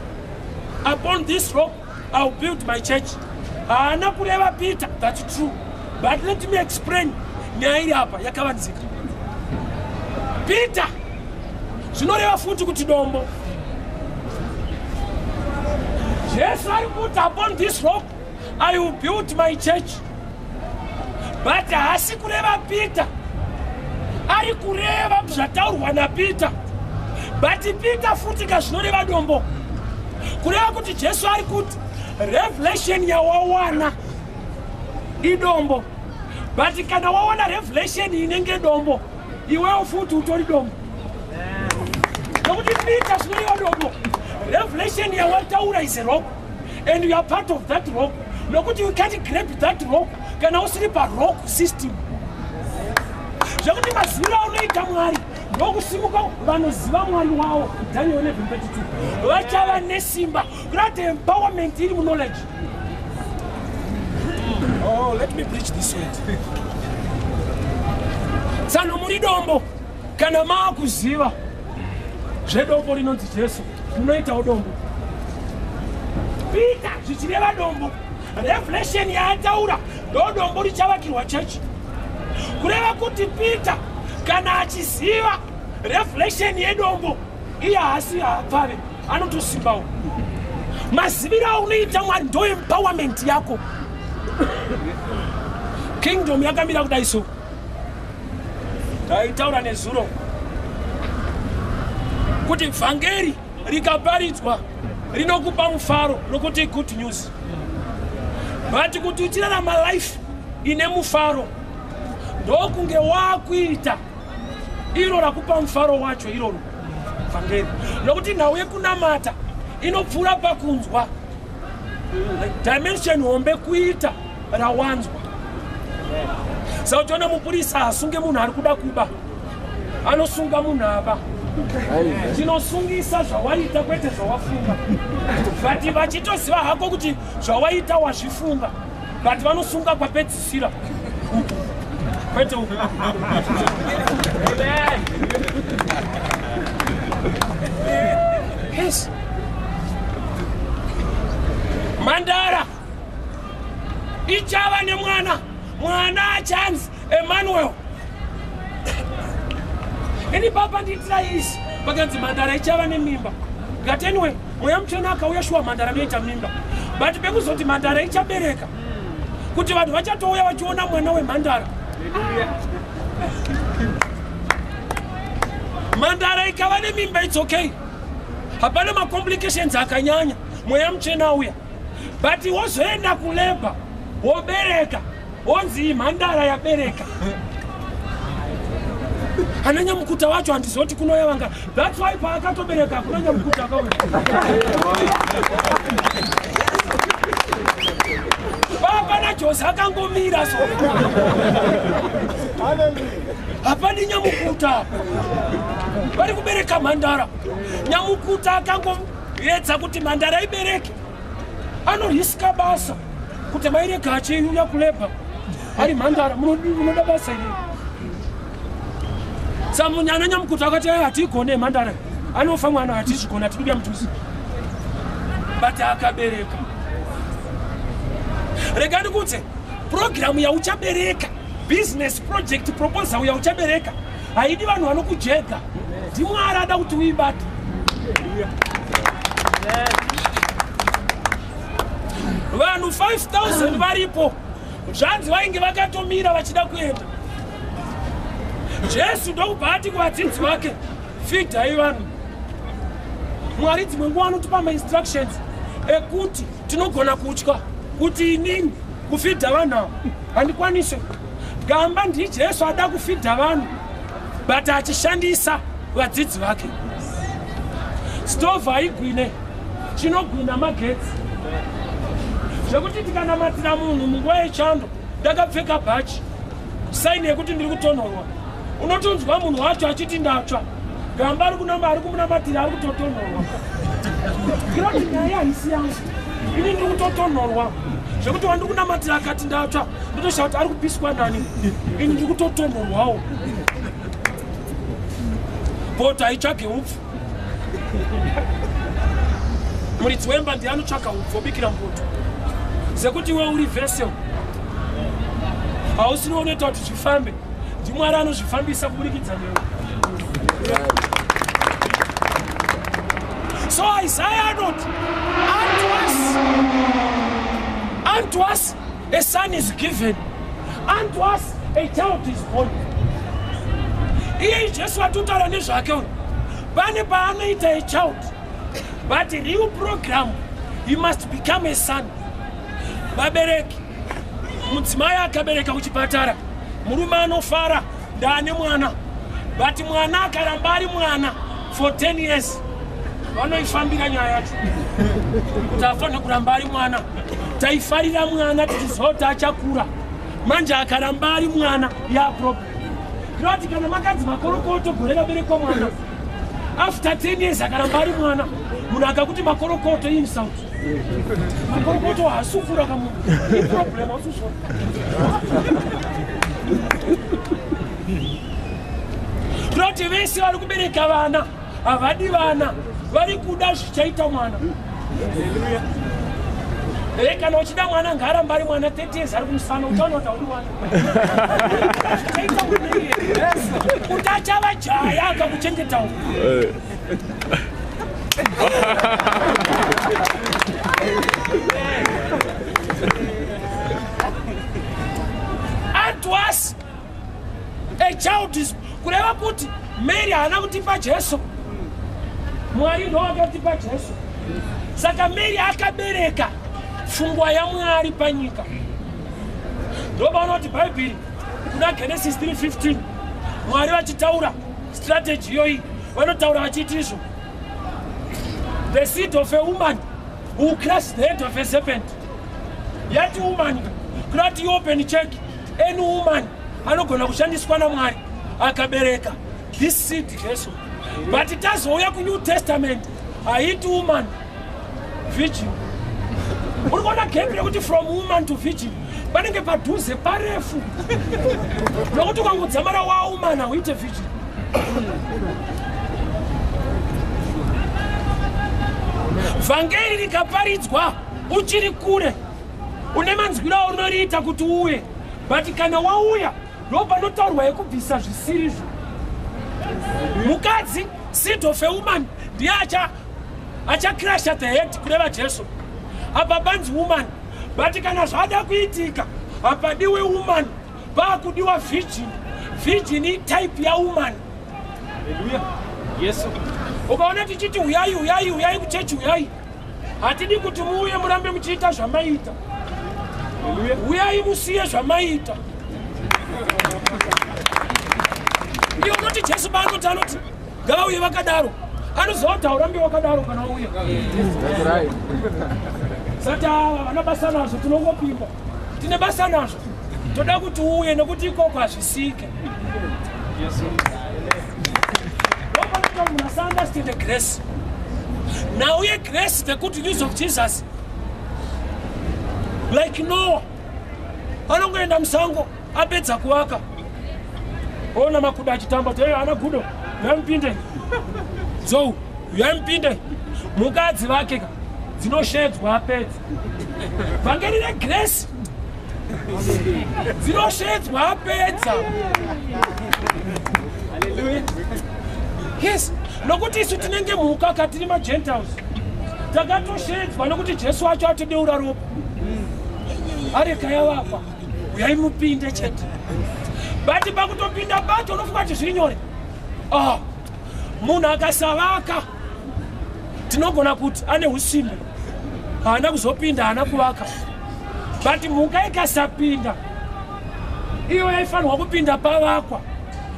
upon this rock I'll build my church. Haana kureva Peter, that's true. But let me explain nyaya iri apa yakavanzika. Peter zvinoreva futi kuti dombo. Jesu ari kuti upon this rock I will build my church. But haasi kureva Peter, ari kureva zvataurwa naPeter. But Peter futi kazvinoreva dombo, kureva kuti Jesu ari kuti revelation yawawana idombo. But kana wawana revelation inenge dombo, iwewe futi utori dombo. Nokuti Peter zvinoreva dombo, revelation yawataura is a rock and you are part of that rock. Nokuti you can't grab that rock kana usiri pa rock system. Zvekuti maziviro aunoita Mwari ndokusimuka vanoziva mwari wavo. Daniel 11:32 vachava nesimba kurati empowerment iri knowledge. Oh, let me preach this way. Sano muri dombo kana maakuziva zvedombo rinonzi Jesu munoitawo dombo. Peter zvichireva dombo, revelation yaataura ndo dombo richavakirwa chechi. Kureva kuti Peter kana achiziva revelation yedombo iye haasi haapfave anotosimbawo. Maziviro aunoita Mwari ndo empowerment yako. Kingdom yakamira kudai so. Taitaura nezuro kuti vhangeri rikaparidzwa rinokupa mufaro nokuti good news. But kuti utirarama life ine mufaro ndokunge wakuita iro rakupa mufaro wacho iroro vhangeri. Nokuti nhau yekunamata inopfuura pakunzwa. Dimension hombe kuita rawanzwa. Sautona mupurisa asunge munhu ari kuda kuba. Anosunga munhu aba. Chinosungisa zvawaita kwete zvawafunga. But vachitoziva hako kuti zvawaita wazvifunga. But vanosunga kwapedzisira. Kwete uku. Yes. Mandara ichava nemwana, mwana achanzi Emmanuel. Ini papa nditira isi pakanzi Mandara ichava nemimba. Ngati anyway mweya mutsvene akauya shuwa Mandara noita mimba. But bekuzoti Mandara ichabereka kuti vanhu vachatouya vachiona mwana weMandara. Mandara ikava nemimba, it's okay. Hapana macomplications akanyanya, mweya mutsvene auya. But wozoenda kuleba wobereka wonzi Mandara yabereka. Ananyamukuta wacho handizoti kunouya vanga. That's why paakatobereka kunanyamukuta akauya. Hapana Jose akangomira so. Hapana nyamukuta. Vari kubereka Mandara. Nyamukuta akangoedza kuti Mandara ibereke. Anoriska basa kuti maireka achiuya kuleba ari Mandara munoda basa iri. Samunyana nyamukuta akati hatigone Mandara anofa mwana hatizvigona tinoda mutuzi. But akabereka. Regani kuti program yauchabereka, business project proposal yauchabereka haidi vanhu vanokujeka. Ndimwari ada kuti uibate. Vanhu 5,000 varipo. Zvanzi vainge vakatomira vachida kuenda. Jesu ndokubva kuvadzidzi vake, feedai vanhu. Mwari dzimwe nguva anotipa ma-instructions ekuti tinogona kutya kuti inini kufidha vanhu ava handikwanise. Gamba ndiJesu ada kufidha vanhu but achishandisa vadzidzi vake. Stove haigwine, chinogwina magetsi. Zvekuti tikanamatira munhu munguva yechando ndakapfeka bhachi saini yekuti ndiri kutonhorwa, unotonzwa munhu wacho achiti ndatsva. Gamba ari kumunamatira ari kutotonhorwa. Kiroti nyaya haisi yangu, ini ndiri kutotonhorwa. Zvekuti wandiri kunamatira akati ndatsva ndotoshakuti ari kupiswa nani, ini ndiri kutotonhorwawo. Poto haitsvage upfu. Muridzi wemba ndiye anotsvaka upfu obikira mpoto. Sekuti iwe uri vessel hausiri unoita kuti zvifambe, ndiMwari anozvifambisa kuburikidza newe. So Isaiah anoti, unto us a son is given, unto us a child is born. Iye Jesu atutaura nezvake uyu. Pane paanoita a child, but real program he must become a son. Vabereki, mudzimai akabereka kuchipatara, murume anofara ndaane mwana, but mwana akaramba ari mwana for 10 years. Vanoifambira nyaya yacho kuti afanira kuramba ari mwana. Taifarira mwana tichizoti achakura. Manje akaramba ari mwana yaproblem. Kirati kana makadzi makorokoto gorera berekwa mwana. After 10 years akaramba ari mwana. Munhu akakuti makorokoto insult. Makorokoto hasufura kamu. Problem asusura. Kirati vese vari kubereka vana. Avadi vana. Vari kuda zvichaita mwana. Hallelujah. Kana uchida mwana ngaramba ari mwana 30 years ari kumusana utaona kuti uri mwana. Utachava jaya akakuchengetawo. And to us, a child is kureva kuti Mary haana kutipa Jesu. Mwari ndo akatipa Jesu. Saka Mary akabereka fungwa ya Mwari panyika. Ndoba unoti Bible kuna Genesis 3:15. Mwari vachitaura strategy yoi vanotaura vachiti izvo. The seed of a woman who crushed the head of a serpent. Yati woman kurati open check any woman anogona kushandiswa naMwari akabereka this seed Jesu. But it has oya ku New Testament haiti woman virgin. Urikona Gabriel kuti from woman to virgin panenge padhuze parefu. Nokuti ukangodzamara wa woman hauite virgin. Vhangeri rikaparidzwa uchiri kure une manzwiro aunoriita kuti uye, but kana wauya ndopanotaurwa yekubvisa zvisirizvo. Mukadzi seed of a woman ndiye achacrasha the head kureva Jesu. Apa banzi woman, but kana zvada kuitika hapadiwe woman paakudiwa virgin. Virgin type ya woman. Hallelujah. Yesu. Ukaona tichiti uyai kuchechi uyai. Hatidi kuti muuye murambe muchiita zvamaita. Hallelujah. Uyai musiye zvamaita. Ndiyo unoti Jesu baanoti anoti ngavauye vakadaro. Anozotaura urambe wakadaro kana uya. Saka vana basa nazvo tinongopinda. Tine basa nazvo. Toda kuti uye nekuti ikoko hazvisike. Yes. We must understand the grace. Now we grace the good news of Jesus. Like Noah. Anongoenda musango apedza kuwaka. Ona makuda achitamba kuti ana gudo yampinde. So, yampinde. Mukadzi vake dzinoshedzwa apedza. Vangeri regrace. Dzinoshedzwa apedza. Hallelujah. Yes, nokuti isu tinenge mukaka tiri maGentiles. Takatoshedzwa nokuti Jesu wacho atideura ropa. Areka yavakwa, uyai mupinde chete. Bati pakutopinda pacho unofunga kuti zvinyore. Munhu akasavaka tinogona kuti ane usimbe. Haana kuzopinda, haana kuvaka. Bati mhuka ikasapinda, iyo yaifanirwa kupinda pavakwa.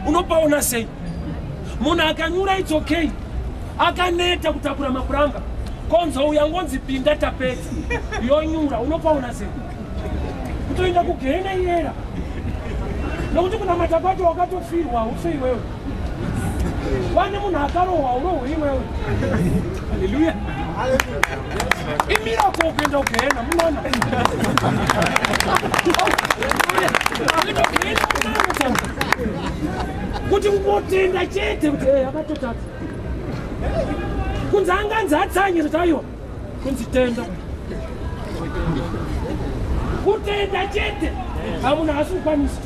Unopaona sei? Munhu akanyura it's okay. Akaneta kutakura mapuranga. Konzo uyangonzi pinda tapedza. Yonyura unopaona sei? Kutoenda kugenda iyera. Nokuti kuna matapato wakatofirwa ufe iwewe. Pane munhu akarohwa urohwe iwewe. Hallelujah. Imiracle kuenda kugenda munona. Kuti kungotenda chete kuti akatotata. Kunzi anganzi atsanyira tayo. Kunzi tenda. Kutenda chete. Hamuna hasukwanisa.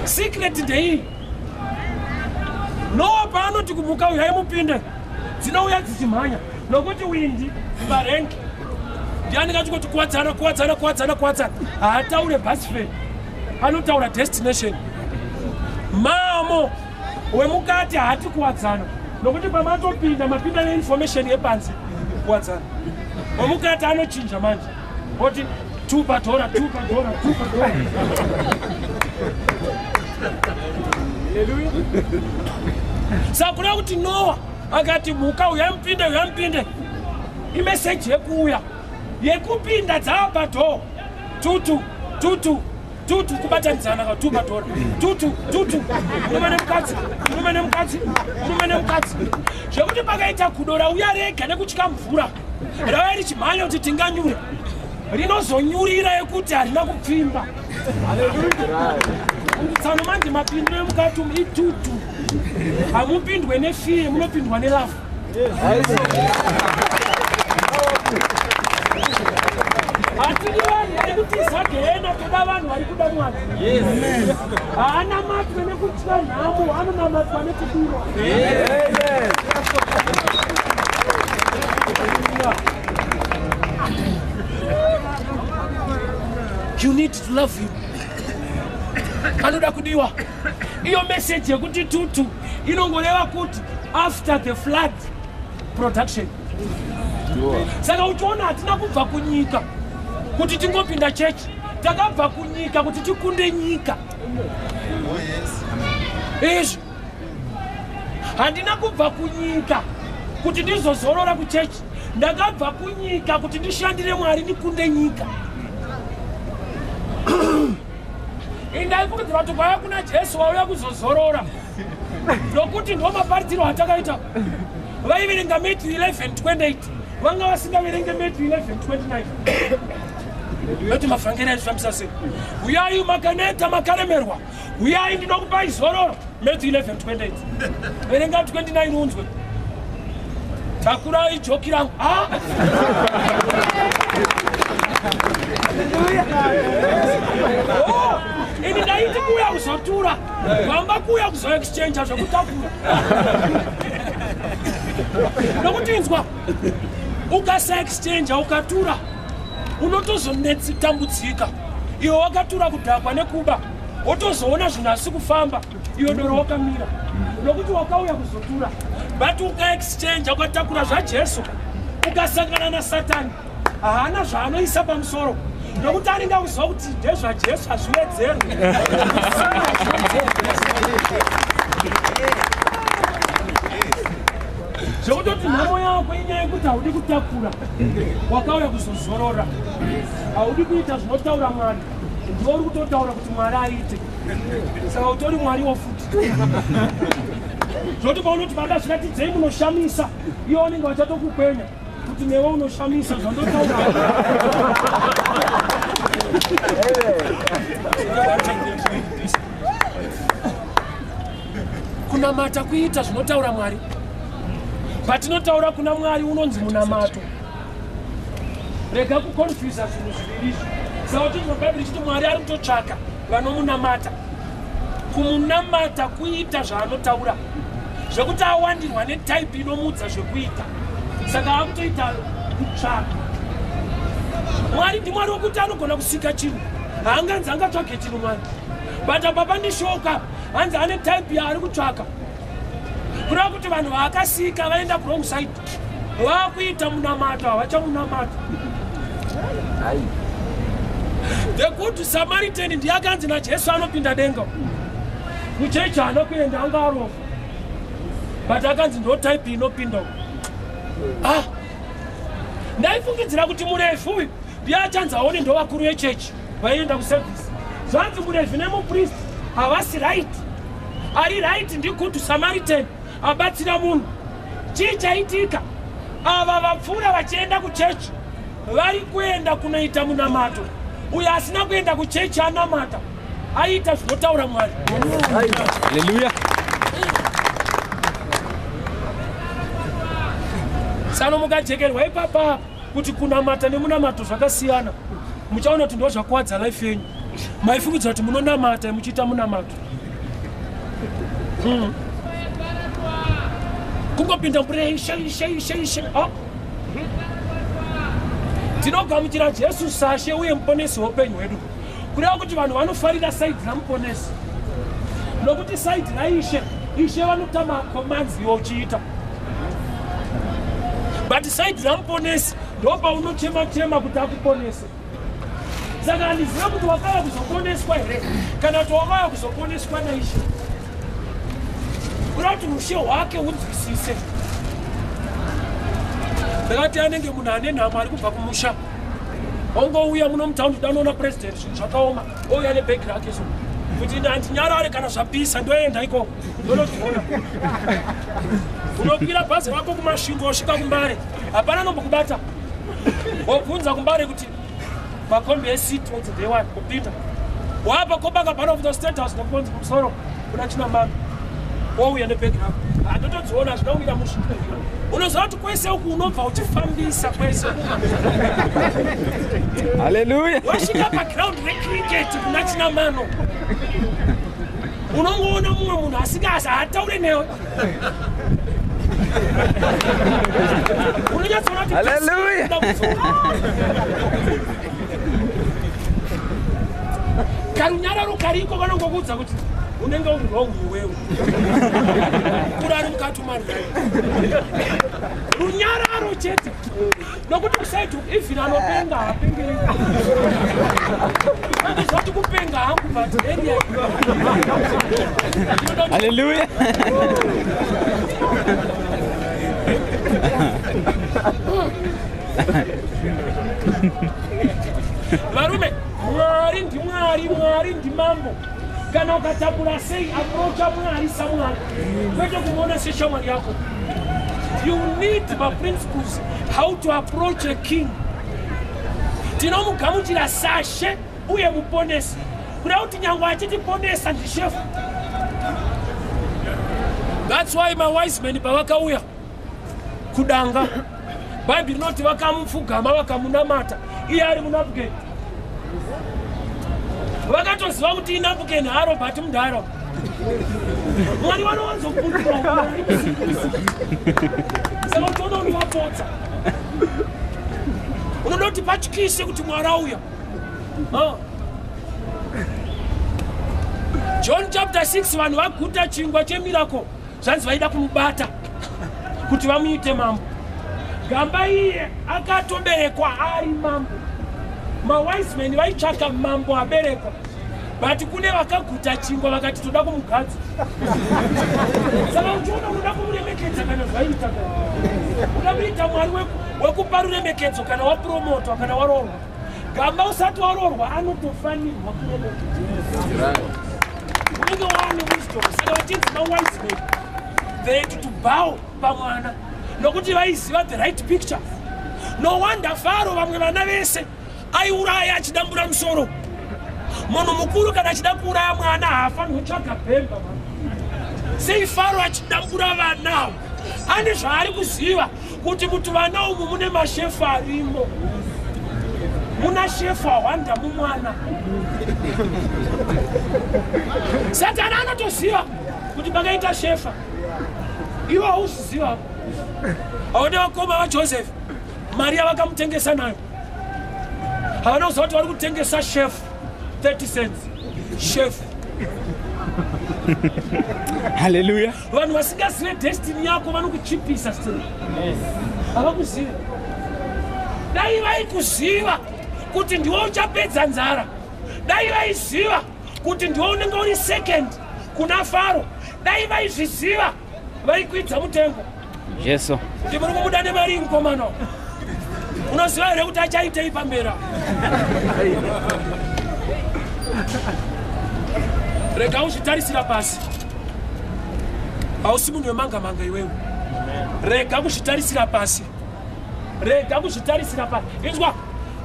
Secret ndei. No pano tikumuka uyai mupinde. Dzinouya dzichimhanya. Nokuti windi parengi. Ndiani kachikuti kuwadzana. Haataure bus fare. Anotaura destination. Mamo wemukati hati kuwadzana. Nokuti pamatopinda mapinda neinformation yepanzi kuwadzana. Wemukati anochinja manje. Oti tupa dora. Hallelujah. Sakura kuti Noah akati muka uyampinde. Imessage yekuuya. Yekupinda dzapa do. Tutu. tutu kubatanizana katuba tora tutu murume nemukadzi zvekuti pakaita kudora uya rega nekutya mvura rauya richimhanya kuti tinganyure rinozonyurira yekuti harina kupfimba. Tsano manje mapindiro emukati umu itutu hamupindwe nefiye munopindwa nelafu. Hatidi vanhu vari kutiza gehena toda vanhu vari kuda Mwari. Haana matwe nekutya nhamo anonamatwa nekudurwa. You need to love you. Anoda kudiwa. Iyo message yekuti tutu inongoreva kuti after the flood production. Saka uchiona hatina kubva kunyika kuti tingopinda chechi, takabva kunyika kuti tikunde nyika. Izvi handina kubva kunyika kuti ndizozorora kuchechi, ndakabva kunyika kuti ndishandire Mwari ndikunde nyika. Indaifukidzira kuti kwaya kuna Jesu wauya kuzozorora nokuti ndo maparitiro atakaita. Vaiverenga Matthew 11:28 vanga vasingaverenge Matthew 11:29 vati mafangera ezvifambisa sei. Uyai makaneta makaremerwa, uyai ndinokupai zororo. Matthew 11:28 verenga 29 unzwe. Takurai joki rangu. Ini ndaiti kuya kuzotura vamba kuya kuzo exchange zvekutakura nokutinzwa ukasa exchange ukatura unotozonetsitambudzika. Iwe wakatura kudhakwa nekuba wotozoona zvinhu asi kufamba, iwe doro wakamira nokuti wakauya kuzotura. But uka exchange ukatakura zvaJesu ukasangana naSatani haana zvaanoisa pamusoro nokuti anenge akuziva kuti ndezvaJesu hazviwedzerwi. Zvekutoti nhamo yako inyaya yekuti haudi kutakura, wakauya kuzozorora, haudi kuita zvinotaura Mwari, ndiwo uri kutotaura kuti Mwari aite. Saka utori Mwari wofuti. Zvoti paunoti baba zvikatidzei munoshamisa, iwo unenge vachatokukwenya kuti newe unoshamisa zvandotaura. Kunamata kuita zvinotaura Mwari. Patinotaura kuna Mwari unonzi munamato. Rega kuconfuse zvinhu zviviri izvi. Saka kuti mabhaibheri chiti Mwari ari kutotsvaka vanomunamata. Kumunamata kuita zvaanotaura, zvekuti awandirwa netaipi inomudza zvekuita. Saka akutoita kutsvaka. Mwari ndiMwari wokuti anogona kusika chinhu, haanganzi angatsvake chinhu Mwari. But apa pandishoka hanzi ane type yaari kutsvaka. Kureva kuti vanhu vaakasika vaenda ku wrong side, vakuita munamato, havachamunamata. The good Samaritan ndiye akanzi naJesu anopinda denga. Kuchechi haana kuenda, anga arofa. But akanzi ndo type inopinda. Ndaifungidzira kuti murefu uyu ndiye achanzi aone ndo vakuru vechechi vaienda kuservice. Zvanzi murefu nemupriest havasi right. Ari right ndi good Samaritan abatsira munhu. Chii chaitika? Ava vapfuura vachienda kuchechi vari kuenda kunoita munamato. Uyo asina kuenda kuchechi anamata, aita zvinotaura Mwari. Haleluya. Sano mukajekerwa ipapa kuti kunamata nemunamato zvakasiyana. Muchaona kuti ndo zvakuwadza life yenyu. Maifungidzira kuti munonamata muchiita munamato. Kungopinda mureshe. Tinogamuchira Jesu sashe uye muponesi weupenyu hwedu. Kureva kuti vanhu vanofarira saidi ramuponesi. Nokuti saidi raIshe vanoita makomandzi yochiita. But saidi ramuponesi ndo paunochema kuti akuponese. Saka handiziva kuti wakauya kuzoponeswa here kana kuti wakauya kuzoponeswa naIshe. Kureva kuti rushe hwake unzwisise. Ndakati anenge munhu ane nhamo ari kubva kumusha, ongo uya muno mutaundi danoona president zvakaoma ouya nebhegi rake so kuti handinyarare kana zvapisa ndoenda ikoko ndonotiona unokwira bhazi rako kumasvingo osvika kumbare hapana nombokubata wobvunza kumbare kuti makombi esiti what's the one kupinda wapa kobanga part of the state house nekunzi kumusoro kuna china mami wouya nebhegi rako handotodziona zvinowira musvingo unoziva kuti kwese uku unobva uchifambisa kwese Haleluya. wasvika paground recricket kuna china mano unongoona mumwe munhu asikazi haataure newe unonyatsoona kuti Haleluya. karunyararo kariko kanongokuudza kuti unenge uri wrong iwewe kurari mukati umari runyararo chete nokuti kusaiti even anopenga hapengeri andizvati kupenga hangu but area Haleluya. varume mwari ndimwari mwari ndimambo kana ukatambura sei aprocha mwari samwari kwete kumuona seshamwari yako you need my principles how to approach a king tinomugamuchira sashe uye muponesi kuda kuti nyangwe achitiponesa ndishefu that's why my wise men pavakauya kudanga bhaibheri rinoti vakamupfugama vakamunamata iye ari munabukeni vakatoziva kuti inabukeni harobhati mudharo mwari vanowanzokundira saka utoona univapotsa unoda kuti patyise kuti mwari auya John chapter 6 vanhu vaguta chingwa chemiracle zvanzi vaida kumubata kuti vamuite mambo gamba iye akatoberekwa ari mambo mawise men vaitsvaka mambo aberekwa but kune vakaguta chingwa vakati toda kumugadza saka uchiona unoda kumuremekedza kana zvaita uda kuita mwari wekupa ruremekedzo kana wapromotwa kana warorwa gamba usati warorwa anotofanirwa kuremekedza unenge waane wisdom saka vachinzi mawise men they had to bow pamwana nokuti vaiziva the right picture no wonder Faro vamwe vana vese aiuraya achidambura musoro munhu mukuru kana achida kuuraya mwana haafanirwi kutsvaga bhemba sei Faro achidambura vana ane zvaari kuziva kuti muti vana umu mune mashefu arimo muna shefu awanda mumwana Satani anotoziva kuti pakaita shefa ivo hauziziva aone vakoma vaJoseph Maria vakamutengesa nayo havana kuziva kuti vari kutengesa chef 30 cents chef Haleluya. vanhu vasingazive destiny yako vanokuchipisa still havakuziva dai vaikuziva kuti ndiwe uchapedza nzara dai vaiziva kuti ndiwe unenge uri second kuna Faro dai vaizviziva vaikuidza mutengo Yesu. kuti muri kumuda nemari mukomana unoziva here kuti achaitei pambera rega uzvitarisira pasi hausi munhu wemanga-manga iwewe rega kuzvitarisira pasi rega kuzvitarisira pasi inzwa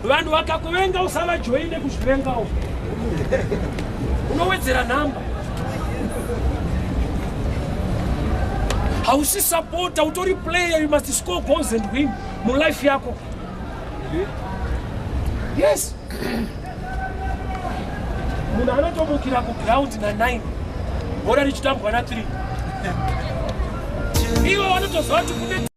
vanhu vakakuvenga usavajoine kuzvivengawo unowedzera nhamba hausi supporter utori player you must score goals and win mulife yako yes munhu anotomukira kuground na9 bhora richitambwa na3 ivo vanotoziva kuti kune